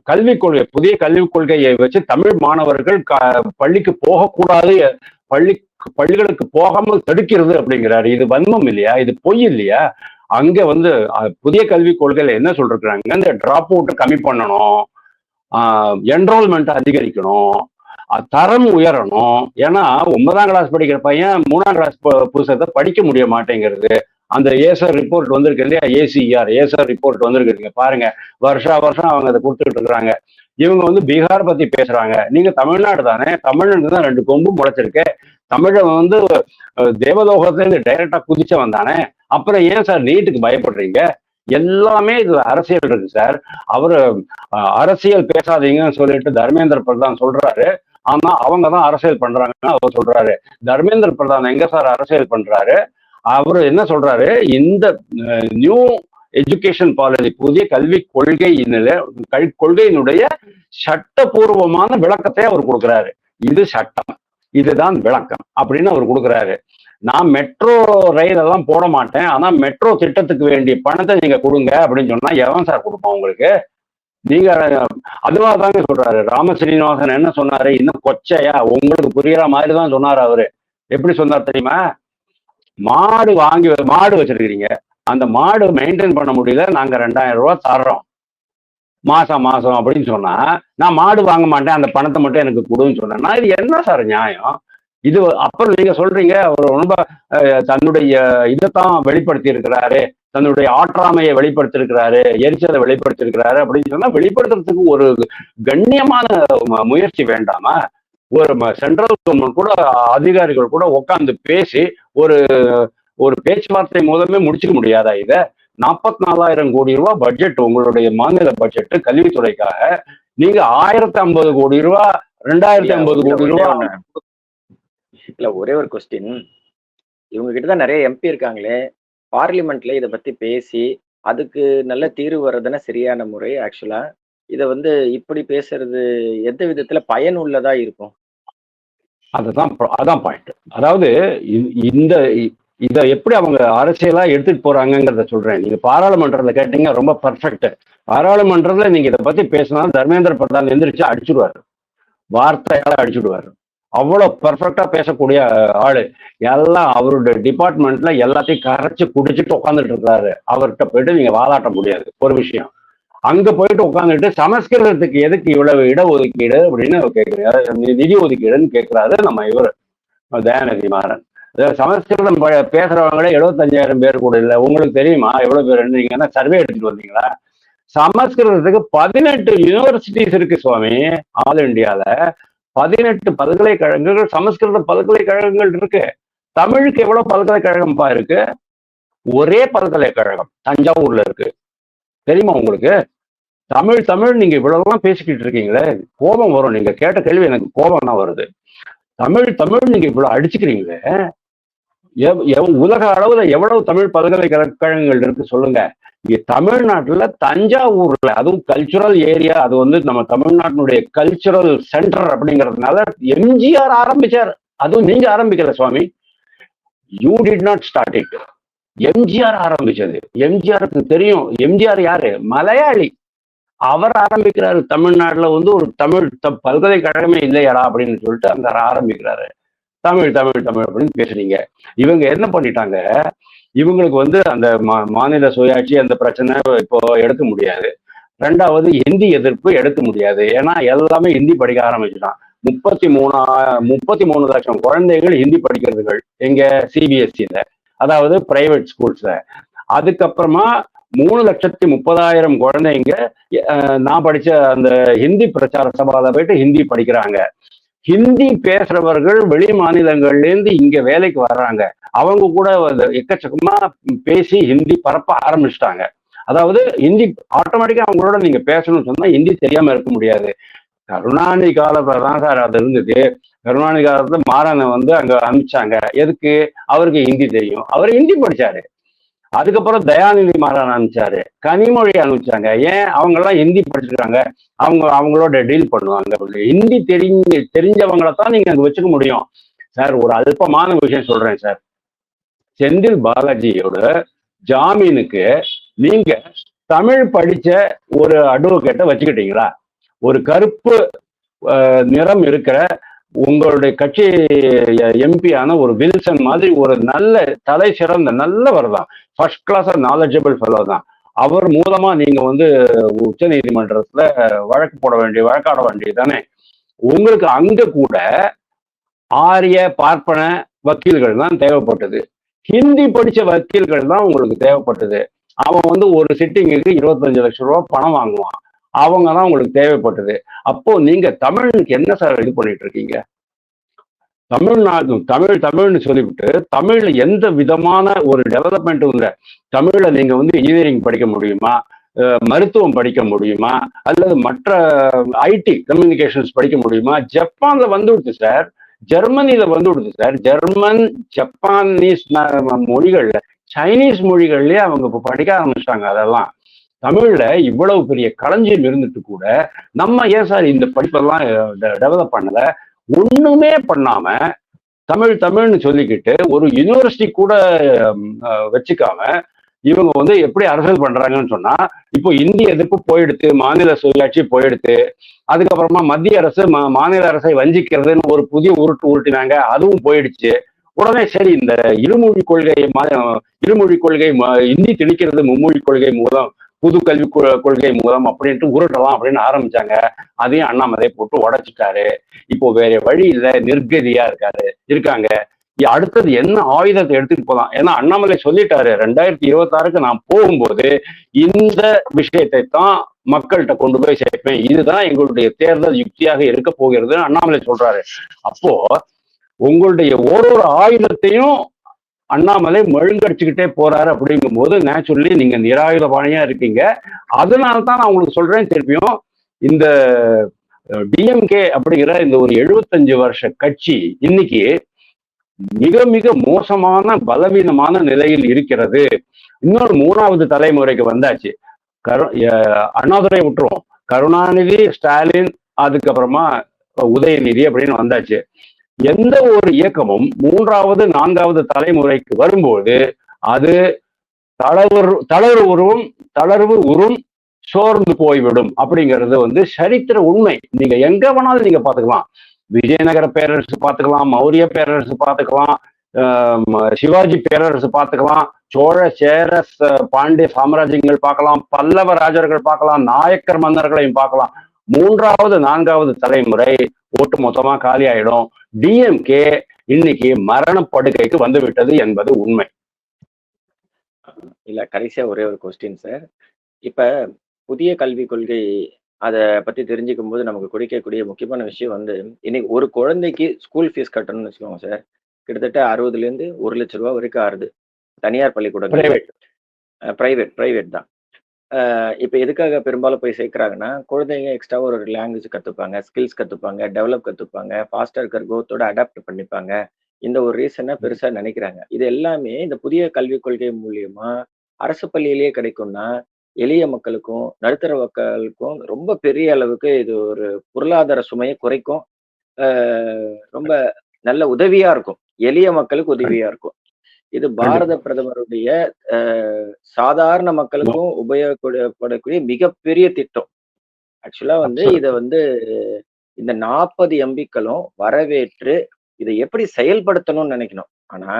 கல்விக் கொள்கை, புதிய கல்விக் கொள்கையை வச்சு தமிழ் மாணவர்கள் பள்ளிக்கு போகக்கூடாது, பள்ளிகளுக்கு போகாமல் தடுக்கிறது அப்படிங்கிறாரு. இது வன்மம் இல்லையா? இது பொய் இல்லையா? அங்க வந்து புதிய கல்விக் கொள்கையில என்ன சொல்றாங்க, இந்த டிராப் அவுட் கம்மி பண்ணணும், என்ரோல்மெண்ட் அதிகரிக்கணும், தரம் உயரணும். ஏன்னா 9ஆம் கிளாஸ் படிக்கிற பையன் 3ஆம் கிளாஸ் புதுசத்தை படிக்க முடிய மாட்டேங்கிறது. அந்த ஏசர் ரிப்போர்ட் வந்திருக்கு இல்லையா, ஏசர் ரிப்போர்ட் வந்திருக்கு பாருங்க. வருஷம் அவங்க அதை கொடுத்துட்டு இருக்கிறாங்க. இவங்க வந்து பீகார் பத்தி பேசுறாங்க. நீங்க தமிழ்நாடு தானே, தமிழ்நாடு தான் 2 கொம்பு முளைச்சிருக்கு. தமிழன் வந்து தேவலோகத்திலிருந்து டைரக்டா குதிச்சவன் தானே. அப்புறம் ஏன் சார் நீட்டுக்கு பயப்படுறீங்க? எல்லாமே இதுல அரசியல் இருக்கு சார். அவரு அரசியல் பேசாதீங்கன்னு சொல்லிட்டு தர்மேந்திர பிரதான் சொல்றாரு. ஆனா அவங்க தான் அரசியல் பண்றாங்கன்னு அவர் சொல்றாரு. தர்மேந்திர பிரதான் எங்க சார் அரசியல் பண்றாரு? அவரு என்ன சொல்றாரு, இந்த நியூ எஜுகேஷன் பாலிசி, புதிய கல்வி கொள்கையினுடைய சட்டபூர்வமான விளக்கத்தை அவர் கொடுக்கிறாரு. இது சட்டம், இதுதான் விளக்கம் அப்படின்னு அவர் கொடுக்குறாரு. நான் மெட்ரோ ரயில் எல்லாம் போட மாட்டேன், ஆனா மெட்ரோ திட்டத்துக்கு வேண்டிய பணத்தை நீங்க கொடுங்க அப்படின்னு சொன்னா எவன் சார் கொடுப்பான் உங்களுக்கு? நீங்க அதுவா தாங்க சொல்றாரு ராமஸ்ரீனிவாசன். என்ன சொன்னாரு? இன்னும் கொச்சையா உங்களுக்கு புரியுற மாதிரி தான் சொன்னாரு அவரு. எப்படி சொன்னார் தெரியுமா? மாடு வச்சிருக்கிறீங்க, அந்த மாடு மெயின்டைன் பண்ண முடியல, நாங்க 2000 ரூபாய் தர்றோம் மாசம் அப்படின்னு சொன்னா, நான் மாடு வாங்க மாட்டேன், அந்த பணத்தை மட்டும் எனக்கு கொடுன்னு சொன்னேன்னா இது என்ன சார் நியாயம்? இது அப்புறம் நீங்க சொல்றீங்க அவர் ரொம்ப தன்னுடைய இதைத்தான் வெளிப்படுத்தி இருக்கிறாரு, தன்னுடைய ஆற்றாமையை வெளிப்படுத்தி இருக்கிறாரு, எரிச்சலை வெளிப்படுத்தி இருக்கிறாரு அப்படின்னு சொன்னா, வெளிப்படுத்துறதுக்கு ஒரு கண்ணியமான முயற்சி வேண்டாமா? ஒரு சென்ட்ரல் கவர்மெண்ட் கூட அதிகாரிகள் கூட உட்காந்து பேசி ஒரு ஒரு பேச்சுவார்த்தை மூலமே முடிச்சுக்க முடியாதா? இத 44,000 கோடி ரூபாய் பட்ஜெட் உங்களுடைய மாநில பட்ஜெட் கல்வித்துறைக்காக. நீங்க 1050 கோடி ரூபாய் 2050 கோடி ரூபாய். இல்ல ஒரே ஒரு கொஸ்டின், இவங்க கிட்டதான் நிறைய எம்பி இருக்காங்களே, பார்லிமெண்ட்ல இதை பத்தி பேசி அதுக்கு நல்ல தீர்வு வர்றதுன்னா சரியான முறை. ஆக்சுவலா இத இப்படி பேசுறது எந்த விதத்துல பயனுள்ளதா இருக்கும்? அதான் பாயிண்ட். அதாவது இந்த இதை எப்படி அவங்க அரசியலா எடுத்துட்டு போறாங்கிறத சொல்றேன். நீங்க பாராளுமன்றத்துல கேட்டீங்க, ரொம்ப பர்ஃபெக்ட். பாராளுமன்றத்துல நீங்க இதை பத்தி பேசினா தர்மேந்திர பிரதான் எந்திரிச்சு அடிச்சுடுவாரு, வார்த்தையால அடிச்சுடுவாரு. அவ்வளவு பர்ஃபெக்டா பேசக்கூடிய ஆளு. எல்லாம் அவருடைய டிபார்ட்மெண்ட்ல எல்லாத்தையும் கரைச்சு குடிச்சிட்டு உட்காந்துட்டு இருக்காரு. அவர்கிட்ட போயிட்டு நீங்க வாதாட்ட முடியாது. ஒரு விஷயம், அங்க போயிட்டு உட்காந்துட்டு சமஸ்கிருதத்துக்கு எதுக்கு இவ்வளவு இடஒதுக்கீடு அப்படின்னு கேட்கிறாரு, நிதி ஒதுக்கீடுன்னு கேட்கிறாரு நம்ம இவர் தயாநிதி மாறன். சமஸ்கிருதம் பேசுறவங்களே 75,000 பேர் கூட இல்லை. உங்களுக்கு தெரியுமா எவ்வளவு பேர்? நீங்க என்ன சர்வே எடுத்துட்டு வந்தீங்களா? சமஸ்கிருதத்துக்கு 18 யூனிவர்சிட்டிஸ் இருக்கு சுவாமி. ஆல் இண்டியால 18 பல்கலைக்கழகங்கள், சமஸ்கிருத பல்கலைக்கழகங்கள் இருக்கு. தமிழுக்கு எவ்வளவு பல்கலைக்கழகம் இருக்கு? ஒரே பல்கலைக்கழகம் தஞ்சாவூர்ல இருக்கு. தெரியுமா உங்களுக்கு? தமிழ் நீங்க இவ்வளவுலாம் பேசிக்கிட்டு இருக்கீங்களே, கோபம் வரும். நீங்க கேட்ட கேள்வி எனக்கு கோபம் தான் வருது. தமிழ் நீங்க இவ்வளவு அடிச்சுக்கிறீங்களே, உலக அளவுல எவ்வளவு தமிழ் பல்கலைக்கழகங்கள் இருக்கு சொல்லுங்க. இங்க தமிழ்நாட்டுல தஞ்சாவூர்ல, அதுவும் கல்ச்சுரல் ஏரியா, அது நம்ம தமிழ்நாட்டினுடைய கல்ச்சுரல் சென்டர் அப்படிங்கிறதுனால எம்ஜிஆர் ஆரம்பிச்சார். அதுவும் நீங்க ஆரம்பிக்கல சுவாமி, you did not start it. MGR ஆரம்பிச்சது. எம்ஜிஆருக்கு தெரியும் எம்ஜிஆர் யாரு, மலையாளி. அவர் ஆரம்பிக்கிறாரு தமிழ்நாட்டுல ஒரு தமிழ் பல்கலைக்கழகமே இல்லையாடா அப்படின்னு சொல்லிட்டு அங்க ஆரம்பிக்கிறாரு. தமிழ் அப்படின்னு பேசுறீங்க. இவங்க என்ன பண்ணிட்டாங்க, இவங்களுக்கு அந்த மாநில சுயாட்சி அந்த பிரச்சனை இப்போ எடுக்க முடியாது. ரெண்டாவது ஹிந்தி எதிர்ப்பு எடுக்க முடியாது. ஏன்னா எல்லாமே ஹிந்தி படிக்க ஆரம்பிச்சுட்டான். 33 லட்சம் குழந்தைகள் ஹிந்தி படிக்கிறதுகள் எங்க சிபிஎஸ்சில, அதாவது பிரைவேட் ஸ்கூல்ஸ்ல. அதுக்கப்புறமா 3,30,000 குழந்தைங்க நான் படிச்ச அந்த ஹிந்தி பிரச்சார சபால போயிட்டு ஹிந்தி படிக்கிறாங்க. ஹிந்தி பேசுறவர்கள் வெளி மாநிலங்கள்ல இருந்து இங்க வேலைக்கு வர்றாங்க. அவங்க கூட எக்கச்சக்கமா பேசி ஹிந்தி பரப்ப ஆரம்பிச்சிட்டாங்க. அதாவது ஹிந்தி ஆட்டோமேட்டிக்கா அவங்களோட நீங்க பேசணும்னு சொன்னா ஹிந்தி தெரியாம இருக்க முடியாது. கருணாநிதி காலத்துல தான் சார் அது இருந்தது. கருணாநிதி காலத்துல மாறனை அங்க அனுப்பிச்சாங்க. எதுக்கு? அவருக்கு ஹிந்தி தெரியும், அவர் ஹிந்தி படிச்சாரு. அதுக்கப்புறம் தயாநிதி மாறன் அனுப்பிச்சாரு, கனிமொழி அனுப்பிச்சாங்க. ஏன்? அவங்க எல்லாம் ஹிந்தி படிச்சிருக்காங்க, அவங்களோட டீல் பண்ணுவாங்க. ஹிந்தி தெரிஞ்சவங்களை தான் நீங்க அங்க வச்சுக்க முடியும். சார் ஒரு அல்பமான விஷயம் சொல்றேன் சார். செந்தில் பாலாஜியோட ஜாமீனுக்கு நீங்க தமிழ் படிச்ச ஒரு அட்வொகேட்டை வச்சுக்கிட்டீங்களா? ஒரு கருப்பு நிறம் இருக்கிற உங்களுடைய கட்சி எம்பியான ஒரு வில்சன் மாதிரி ஒரு நல்ல தலை சிறந்த நல்லவர் தான், ஃபர்ஸ்ட் கிளாஸ் நாலேஜபிள் ஃபெலோ தான். அவர் மூலமா நீங்க உச்ச நீதிமன்றத்துல வழக்காட வேண்டியது தானே. உங்களுக்கு அங்க கூட ஆரிய பார்ப்பன வக்கீல்கள் தான் தேவைப்பட்டது. ஹிந்தி படிச்ச வக்கீல்கள் தான் உங்களுக்கு தேவைப்பட்டது. அவன் ஒரு சிட்டிங்குக்கு 25 லட்சம் ரூபாய் பணம் வாங்குவான். அவங்க தான் உங்களுக்கு தேவைப்பட்டது. அப்போ நீங்க தமிழுக்கு என்ன சார் இது பண்ணிட்டு இருக்கீங்க? தமிழ்னு சொல்லிவிட்டு தமிழ்ல எந்த விதமான ஒரு டெவலப்மெண்ட்டும் இல்லை. தமிழ்ல நீங்க இன்ஜினியரிங் படிக்க முடியுமா, மருத்துவம் படிக்க முடியுமா, அல்லது மற்ற ஐடி கம்யூனிகேஷன்ஸ் படிக்க முடியுமா? ஜப்பான்ல விடுது சார், ஜெர்மனில விடுது சார். ஜெர்மன், ஜப்பானீஸ் மொழிகள்ல, சைனீஸ் மொழிகள்லயே அவங்க படிக்க ஆரம்பிச்சிட்டாங்க. அதெல்லாம் தமிழ்ல இவ்வளவு பெரிய களஞ்சியம் இருந்துட்டு கூட நம்ம ஏன் சார் இந்த படிப்பெல்லாம் டெவலப் பண்ணல? ஒண்ணுமே பண்ணாம தமிழ்னு சொல்லிக்கிட்டு ஒரு யூனிவர்சிட்டி கூட வச்சுக்காம இவங்க வந்து எப்படி அரசியல் பண்றாங்கன்னு சொன்னா, இப்போ இந்திய எதிர்ப்பு போயிடுத்து, மாநில சுயாட்சி போயிடுத்து, அதுக்கப்புறமா மத்திய அரசு மாநில அரசை வஞ்சிக்கிறதுன்னு ஒரு புதிய உருட்டினாங்க, அதுவும் போயிடுச்சு. உடனே சரி இந்த இருமொழி கொள்கை இருமொழி கொள்கை இந்தி திணிக்கிறது மும்மொழி கொள்கை மூலம், புது கல்விக் கொள்கை மூலம் அப்படின்ட்டு உருட்டலாம் அப்படின்னு ஆரம்பிச்சாங்க. அதையும் அண்ணாமலை போட்டு உடைச்சிட்டாரு. இப்போ வேற வழி இல்லை, நிர்கதியா இருக்காங்க. அடுத்தது என்ன ஆயுதத்தை எடுத்துட்டு போலாம்? ஏன்னா அண்ணாமலை சொல்லிட்டாரு 2026க்கு நான் போகும்போது இந்த விஷயத்தை தான் மக்கள்கிட்ட கொண்டு போய் சேர்ப்பேன், இதுதான் எங்களுடைய தேர்தல் யுக்தியாக இருக்க போகிறதுன்னு அண்ணாமலை சொல்றாரு. அப்போ உங்களுடைய ஒரு ஆயுதத்தையும் அண்ணாமலை மழுங்கடிச்சுக்கிட்டே போறாரு. அப்படிங்கும் போது நேச்சுரலி நீங்க நிராயுதபாணியா இருக்கீங்க. அதனால்தான் நான் உங்களுக்கு சொல்றேன் திருப்பியும், இந்த டிஎம்கே அப்படிங்கிற இந்த ஒரு 75 வருஷ கட்சி இன்னைக்கு மிக மிக மோசமான பலவீனமான நிலையில் இருக்கிறது. இன்னொரு 3வது தலைமுறைக்கு வந்தாச்சு. அண்ணாதுரை விட்டுருவோம், கருணாநிதி, ஸ்டாலின், அதுக்கப்புறமா உதயநிதி அப்படின்னு வந்தாச்சு. எந்த ஒரு இயக்கமும் 3வது 4வது தலைமுறைக்கு வரும்போது அது தளர்வு உறும் சோர்ந்து போய்விடும் அப்படிங்கிறது வந்து சரித்திர உண்மை. நீங்க எங்க வேணாலும் நீங்க பாத்துக்கலாம். விஜயநகர பேரரசு பார்த்துக்கலாம், மௌரிய பேரரசு பார்த்துக்கலாம், சிவாஜி பேரரசு பார்த்துக்கலாம், சோழ சேர பாண்டிய சாம்ராஜ்யங்கள் பார்க்கலாம், பல்லவ ராஜர்கள் பார்க்கலாம், நாயக்கர் மன்னர்களையும் பார்க்கலாம். 3வது 4வது தலைமுறை ஓட்டு மொத்தமா காலி ஆயிடும். டிஎம்கே இன்னைக்கு மரண படுக்கைக்கு வந்து விட்டது என்பது உண்மை. இல்ல, கடைசியா ஒரே ஒரு கொஸ்டின் சார். இப்ப புதிய கல்விக் கொள்கை அதை பத்தி தெரிஞ்சுக்கும் போது நமக்கு கிடைக்கக்கூடிய முக்கியமான விஷயம் வந்து, இன்னைக்கு ஒரு குழந்தைக்கு ஸ்கூல் ஃபீஸ் கட்டணும்னு வச்சுக்கோங்க சார், கிட்டத்தட்ட 60லேருந்து 1 லட்ச ரூபா வரைக்கும் ஆறுது. தனியார் பள்ளிக்கூடங்கள், பிரைவேட் தான். இப்ப எதுக்காக பெரும்பாலும் போய் சேர்க்கிறாங்கன்னா, குழந்தைங்க எக்ஸ்ட்ரா ஒரு லாங்குவேஜ் கத்துப்பாங்க, ஸ்கில்ஸ் கத்துப்பாங்க, டெவலப் கத்துப்பாங்க, ஃபாஸ்டா இருக்கிற growth-ஓட அடாப்ட் பண்ணிப்பாங்க. இந்த ஒரு ரீசனை பெருசா நினைக்கிறாங்க. இது எல்லாமே இந்த புதிய கல்விக் கொள்கை மூலியமா அரசு பள்ளியிலேயே கிடைக்கும்னா, எளிய மக்களுக்கும் நடுத்தர மக்களுக்கும் ரொம்ப பெரிய அளவுக்கு இது ஒரு பொருளாதார சுமையை குறைக்கும். ரொம்ப நல்ல உதவியா இருக்கும். எளிய மக்களுக்கு உதவியா இருக்கும். இது பாரத பிரதமருடைய சாதாரண மக்களுக்கும் உபயோகப்படக்கூடிய மிகப்பெரிய திட்டம். ஆக்சுவலா வந்து இத வந்து இந்த 40 எம்பிக்களும் வரவேற்று இதை எப்படி செயல்படுத்தணும்னு நினைக்கணும். ஆனா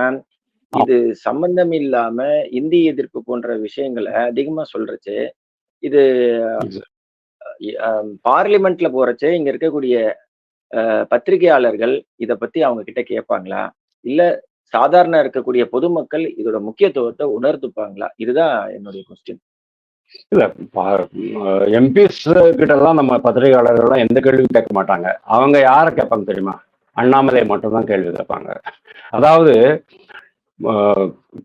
இது சம்பந்தம் இல்லாம இந்தி எதிர்ப்பு போன்ற விஷயங்களை அதிகமா சொல்றச்சு, இது பார்லிமெண்ட்ல போறச்சு இங்க இருக்கக்கூடிய பத்திரிகையாளர்கள் இத பத்தி அவங்க கிட்ட கேட்பாங்களா? இல்ல சாதாரண இருக்கக்கூடிய பொதுமக்கள் இதோட முக்கியத்துவத்தை உணர்ந்துப்பாங்களா? இதுதான் என்னுடைய கொஸ்டின். இல்ல, எம்பிஸ் கிட்ட எல்லாம் நம்ம பத்திரிகையாளர்கள்லாம் எந்த கேள்வியும் கேட்க மாட்டாங்க. அவங்க யாரை கேட்பாங்க தெரியுமா? அண்ணாமலை மட்டும்தான் கேள்வி கேட்பாங்க. அதாவது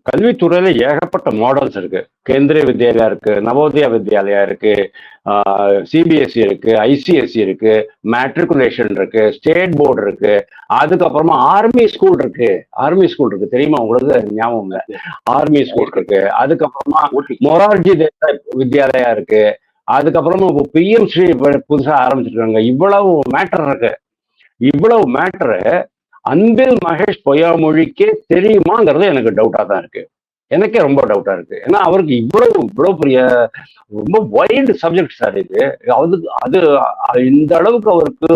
கல்வித்துறையில ஏகப்பட்ட மாடல்ஸ் இருக்கு. கேந்திரிய வித்யாலயா இருக்கு, நவோதயா வித்யாலயா இருக்கு, சிபிஎஸ்சி இருக்கு, ஐசிஎஸ்சி இருக்கு, மேட்ரிகுலேஷன் இருக்கு, ஸ்டேட் போர்டு இருக்கு, அதுக்கப்புறமா ஆர்மி ஸ்கூல் இருக்கு. தெரியுமா உங்களுக்கு? ஞாபகம் இல்லை? ஆர்மி ஸ்கூல் இருக்கு. அதுக்கப்புறமா மொரார்ஜி தேசாய் வித்யாலயா இருக்கு. அதுக்கப்புறமா இப்போ பிஎம்ஸ்ரீ புதுசா ஆரம்பிச்சிருக்காங்க. இவ்வளவு மேட்டரு அன்பில் மகேஷ் பொய்யாமொழிக்கே தெரியுமாங்கிறது எனக்கு டவுட்டா தான் இருக்கு. எனக்கே ரொம்ப டவுட்டா இருக்கு. ஏன்னா அவருக்கு இவ்வளவு பெரிய ரொம்ப வைல்டு சப்ஜெக்ட் சார் இது. அது இந்த அளவுக்கு அவருக்கு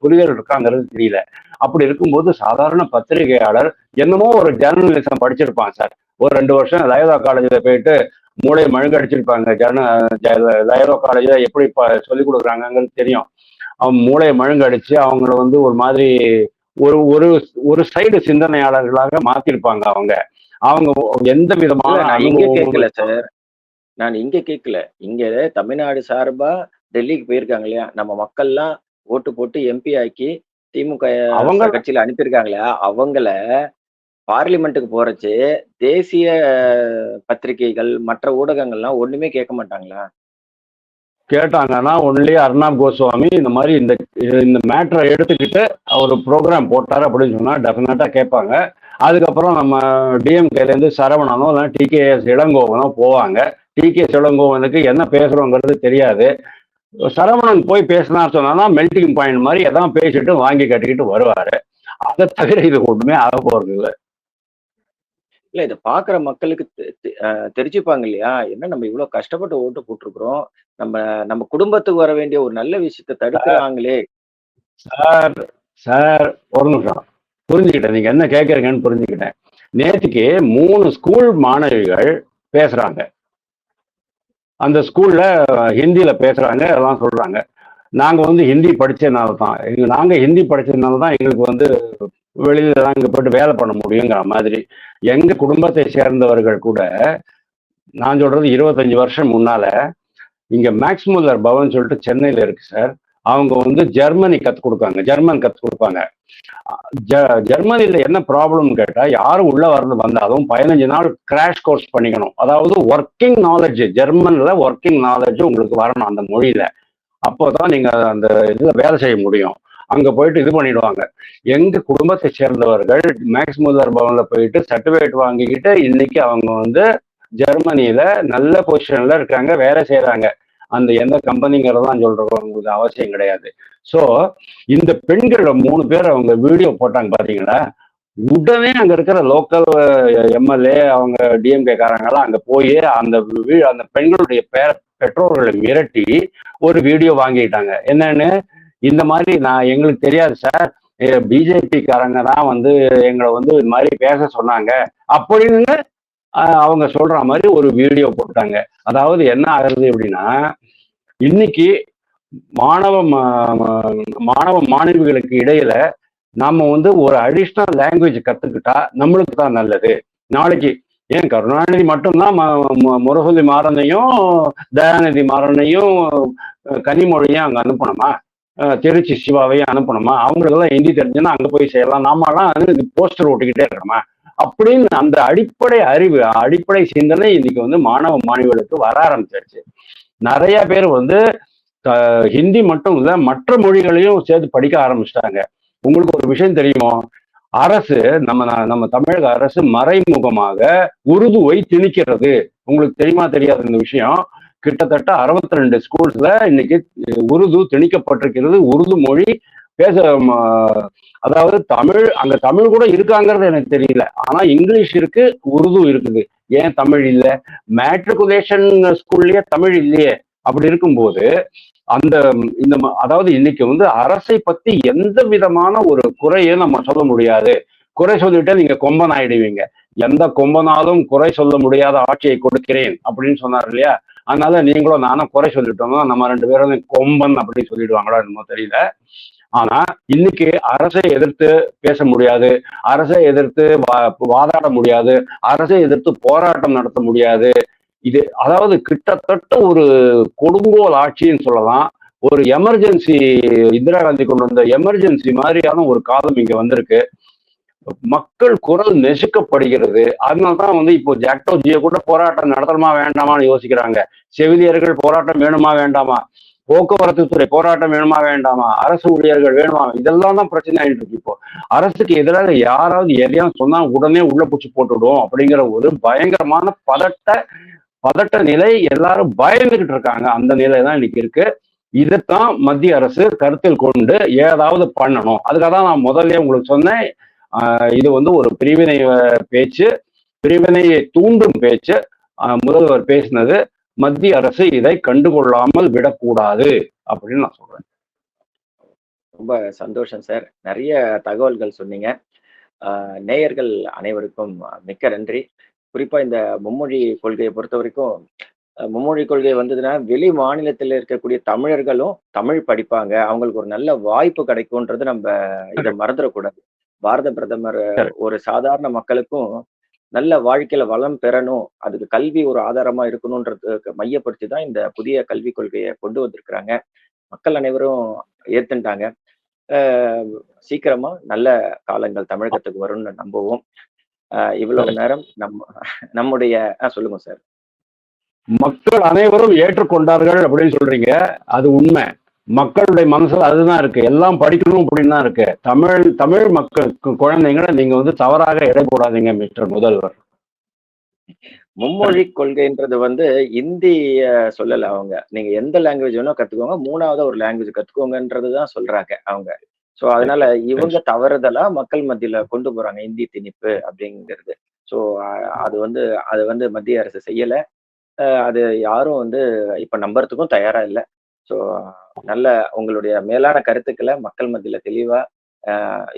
புரிதல் இருக்காங்கிறது தெரியல. அப்படி இருக்கும்போது சாதாரண பத்திரிகையாளர் என்னமோ ஒரு ஜேர்னலிசம் படிச்சிருப்பான் சார். ஒரு 2 வருஷம் லயோலா காலேஜில் போயிட்டு மூளை மழுங்கடிச்சிருப்பாங்க. லயோலா காலேஜில் எப்படி சொல்லிக் கொடுக்குறாங்கிறது தெரியும். அவன் மூளையை மழுங்கடிச்சு அவங்கள வந்து ஒரு மாதிரி ஒரு சைடு சிந்தனையாளர்களாக மாத்திருப்பாங்க. அவங்க எந்த விதமான கேட்கல சார். நான் இங்க கேட்கல. இங்க தமிழ்நாடு சார்பா டெல்லிக்கு போயிருக்காங்க இல்லையா, நம்ம மக்கள்லாம் ஓட்டு போட்டு எம்பி ஆக்கி திமுக கட்சியில அனுப்பியிருக்காங்களா, அவங்கள பார்லிமெண்ட்டுக்கு போறச்சு தேசிய பத்திரிகைகள் மற்ற ஊடகங்கள்லாம் ஒண்ணுமே கேட்க மாட்டாங்களா? கேட்டாங்கன்னா ஒன்லி அர்ணாப் கோஸ்வாமி இந்த மாதிரி இந்த மேட்டரை எடுத்துக்கிட்டு அவர் ப்ரோக்ராம் போட்டார் அப்படின்னு சொன்னா டெஃபினட்டா கேட்பாங்க. அதுக்கப்புறம் நம்ம டிஎம்கேலேருந்து சரவணனோ இல்லை டிகேஎஸ் இளங்கோவனோ போவாங்க. டிகேஎஸ் இளங்கோவனுக்கு என்ன பேசுறோங்கிறது தெரியாது. சரவணன் போய் பேசினார் சொன்னா மெல்டிங் பாயிண்ட் மாதிரி எதாவது பேசிட்டு வாங்கி கட்டிக்கிட்டு வருவாரு. அதை தவிர இது ஒண்ணுமே ஆக போறது இல்லை. இல்ல இத பார்க்குற மக்களுக்கு தெ தெ அ தெரிஞ்சுப்பாங்க இல்லையா? என்ன நம்ம இவ்ளோ கஷ்டப்பட்டு ஓட்டு போட்டுருக்குறோம். நம்ம நம்ம குடும்பத்துக்கு வர வேண்டிய ஒரு நல்ல விஷயத்த தடுக்குறாங்களே! சார் சார் ஒரு நிமிஷம். புரிஞ்சுக்கிட்டேன். நீங்க என்ன கேட்கறீங்கன்னு புரிஞ்சுக்கிட்டேன். நேத்திக்கு 3 ஸ்கூல் மாணவிகள் பேசுறாங்க. அந்த ஸ்கூல்ல ஹிந்தியில பேசுறாங்க, அதெல்லாம் சொல்றாங்க. நாங்க வந்து ஹிந்தி படிச்சதுனால தான். நாங்க ஹிந்தி படிச்சதுனால தான் எங்களுக்கு வந்து வெளியிலலாம் இங்க போயிட்டு வேலை பண்ண முடியுங்கிற மாதிரி. எங்க குடும்பத்தை சேர்ந்தவர்கள் கூட, நான் சொல்றது 25 வருஷம் முன்னால, இங்க மேக்ஸ் முல்லர் பவன் சொல்லிட்டு சென்னையில இருக்கு சார். அவங்க வந்து ஜெர்மனி கத்துக் குடுப்பாங்க. ஜெர்மன் கத்துக் குடுப்பாங்க. ஜெர்மனில என்ன ப்ராப்ளம்னு கேட்டா, யாரும் உள்ள வந்தாலும் 15 நாள் கிராஷ் கோர்ஸ் பண்ணிக்கணும். அதாவது ஒர்க்கிங் நாலேட்ஜ் ஜெர்மன்ல ஒர்க்கிங் நாலேட்ஜ் உங்களுக்கு வரணும் அந்த மொழியில. அப்போதான் நீங்க அந்த இதுல வேலை செய்ய முடியும். அங்க போயிட்டு இது பண்ணிடுவாங்க. எங்க குடும்பத்தை சேர்ந்தவர்கள் மேக்ஸ் முல்லர் பவன்ல போயிட்டு சர்டிபிகேட் வாங்கிக்கிட்டு இன்னைக்கு அவங்க வந்து ஜெர்மனியில நல்ல பொசிஷன்ல இருக்காங்க, வேலை செய்யறாங்க. அந்த எந்த கம்பெனிங்கிறதெல்லாம் சொல்றது உங்களுக்கு அவசியம் கிடையாது. சோ இந்த பெண்கள் 3 பேர் அவங்க வீடியோ போட்டாங்க பாத்தீங்களா? உடனே அங்க இருக்கிற லோக்கல் எம்எல்ஏ அவங்க டிஎம்கே காரங்க எல்லாம் அங்க போய் அந்த அந்த பெண்களுடைய பெற்றோர்களை மிரட்டி ஒரு வீடியோ வாங்கிட்டாங்க. என்னன்னு, இந்த மாதிரி நான் எங்களுக்கு தெரியாது சார், பிஜேபி காரங்க தான் வந்து எங்களை வந்து இது மாதிரி பேச சொன்னாங்க அப்படின்னு அவங்க சொல்ற மாதிரி ஒரு வீடியோ போட்டாங்க. அதாவது என்ன ஆகுது அப்படின்னா, இன்னைக்கு மாணவ மாணவ மாணவிகளுக்கு இடையில நாம வந்து ஒரு அடிஷ்னல் லாங்குவேஜ் கத்துக்கிட்டா நம்மளுக்கு தான் நல்லது. நாளைக்கு ஏன் கருணாநிதி மட்டும்தான் முரசொலி மாறனையும் தயாநிதி மாறனையும் கனிமொழியும் அங்க அனுப்பணுமா? திருச்சி சிவாவையும் அனுப்பணுமா? அவங்களுக்கெல்லாம் ஹிந்தி தெரிஞ்சுன்னா அங்க போய் செய்யலாம். நாமெல்லாம் போஸ்டர் ஓட்டிக்கிட்டே இருக்கணுமா? அப்படின்னு அந்த அடிப்படை அறிவு, அடிப்படை சிந்தனை இன்னைக்கு வந்து மாணவ மாணவிகளுக்கு வர ஆரம்பிச்சிருச்சு. நிறைய பேர் வந்து ஹிந்தி மட்டும் இல்ல மற்ற மொழிகளையும் சேர்த்து படிக்க ஆரம்பிச்சிட்டாங்க. உங்களுக்கு ஒரு விஷயம் தெரியுமோ? அரசு நம்ம தமிழக அரசு மறைமுகமாக உருதுவை திணிக்கிறது. உங்களுக்கு தெரியுமா தெரியாது இந்த விஷயம்? கிட்டத்தட்ட 62 ஸ்கூல்ஸ்ல இன்னைக்கு உருது திணிக்கப்பட்டிருக்கிறது. உருது மொழி பேச அதாவது அங்க தமிழ் கூட இருக்காங்கிறது எனக்கு தெரியல. ஆனா இங்கிலீஷ் இருக்கு, உருது இருக்குது. ஏன் தமிழ் இல்ல? மேட்ரிகுலேஷன் ஸ்கூல்லயே தமிழ் இல்லையே. அப்படி இருக்கும்போது அந்த இந்த அதாவது இன்னைக்கு வந்து அரசை பத்தி எந்த விதமான ஒரு குறையும் நம்ம சொல்ல முடியாது. குறை சொல்லிட்டு நீங்க கொம்பன் ஆயிடுவீங்க. எந்த கொம்பனாலும் குறை சொல்ல முடியாத ஆட்சியை கொடுக்கிறேன் அப்படின்னு சொன்னார் இல்லையா? அதனால நீங்களும் நானும் குறை சொல்லிட்டோம்னா நம்ம 2 பேரும் கொம்பன் அப்படின்னு சொல்லிடுவாங்களா என்னமோ தெரியல. ஆனா இன்னைக்கு அரசை எதிர்த்து பேச முடியாது, அரசை எதிர்த்து வாதாட முடியாது, அரசை எதிர்த்து போராட்டம் நடத்த முடியாது. இது அதாவது கிட்டத்தட்ட ஒரு கொடுங்கோல் ஆட்சின்னு சொல்லலாம். ஒரு எமர்ஜென்சி, இந்திரா காந்தி கொண்டு வந்த எமர்ஜென்சி மாதிரியான ஒரு காலம் இங்க வந்திருக்கு. மக்கள் குரல் நெசுக்கப்படுகிறது. அதனால்தான் வந்து இப்போ ஜாக்டோ ஜியோ கூட போராட்டம் நடத்தணுமா வேண்டாமான்னு யோசிக்கிறாங்க. செவிலியர்கள் போராட்டம் வேணுமா வேண்டாமா, போக்குவரத்து துறை போராட்டம் வேணுமா வேண்டாமா, அரசு ஊழியர்கள் வேணுமா, இதெல்லாம் தான் பிரச்சனை ஆயிட்டு இருக்கு. இப்போ அரசுக்கு எதிராக யாராவது எதையாவது சொன்னா உடனே உள்ள பூச்சி போட்டுடும் அப்படிங்கிற ஒரு பயங்கரமான பதட்ட நிலை, எல்லாரும் பயந்துகிட்டு இருக்காங்க. அந்த நிலை தான் இன்னைக்கு இருக்கு. இதைத்தான் மத்திய அரசு கருத்தில் கொண்டு ஏதாவது பண்ணணும். அதுக்காக தான் நான் முதல்ல உங்களுக்கு சொன்னேன், இது வந்து ஒரு பிரிவினை பேச்சு, பிரிவினையை தூண்டும் பேச்சு. முதல்வர் பேசினது, மத்திய அரசு இதை கண்டுகொள்ளாமல் விடக்கூடாது அப்படின்னு நான் சொல்றேன். ரொம்ப சந்தோஷம் சார். நிறைய தகவல்கள் சொன்னீங்க. நேயர்கள் அனைவருக்கும் மிக்க நன்றி. குறிப்பா இந்த மும்மொழி கொள்கையை பொறுத்தவரைக்கும், மும்மொழி கொள்கை வந்ததுன்னா, வெளி மாநிலத்தில இருக்கக்கூடிய தமிழர்களும் தமிழ் படிப்பாங்க. அவங்களுக்கு ஒரு நல்ல வாய்ப்பு கிடைக்கும்ன்றது நம்ப இத மறந்துடக்கூடாது. பாரத பிரதமர் ஒரு சாதாரண மக்களுக்கும் நல்ல வாழ்க்கையில வளம் பெறணும், அதுக்கு கல்வி ஒரு ஆதாரமா இருக்கணும்ன்றதுக்கு மையப்படுத்தி தான் இந்த புதிய கல்விக் கொள்கைய கொண்டு வந்திருக்கிறாங்க. மக்கள் அனைவரும் ஏத்துண்டாங்க. அ சீக்கிரமா நல்ல காலங்கள் தமிழகத்துக்கு வரும்னு நம்புவோம். இவ்வளவு நேரம் நம்முடைய சொல்லுங்க சார். மக்கள் அனைவரும் ஏற்றுக்கொண்டார்கள் அப்படின்னு சொல்றீங்க. அது உண்மை. மக்களுடைய மனசுல அதுதான் இருக்கு. எல்லாம் படிக்கணும் அப்படின்னு தான் இருக்கு. தமிழ் மக்களுக்கு குழந்தைங்களை நீங்க வந்து தவறாக எடை போடாதீங்க மிஸ்டர் முதல்வர். மும்மொழி கொள்கைன்றது வந்து இந்திய சொல்லல அவங்க. நீங்க எந்த லாங்குவேஜ் வேணா கத்துக்கோங்க. 3வது ஒரு லாங்குவேஜ் கத்துக்கோங்கன்றது தான் சொல்றாங்க அவங்க. சோ அதனால இவங்க தவறுதலா மக்கள் மத்தியில கொண்டு போறாங்க இந்தி திணிப்பு அப்படிங்கிறது. ஸோ அது வந்து அது வந்து மத்திய அரசு செய்யல. அது யாரும் வந்து இப்ப நம்புறதுக்கும் தயாரா இல்ல. ஸோ நல்ல உங்களுடைய மேலான கருத்துக்கள மக்கள் மத்தியில தெளிவா,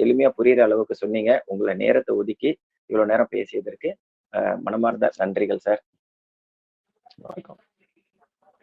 எளிமையா புரியிற அளவுக்கு சொன்னீங்க. உங்கள நேரத்த ஒதுக்கி இவ்வளோ நேரம் பேசியதற்கு மனமார்ந்த நன்றிகள் சார். வணக்கம்.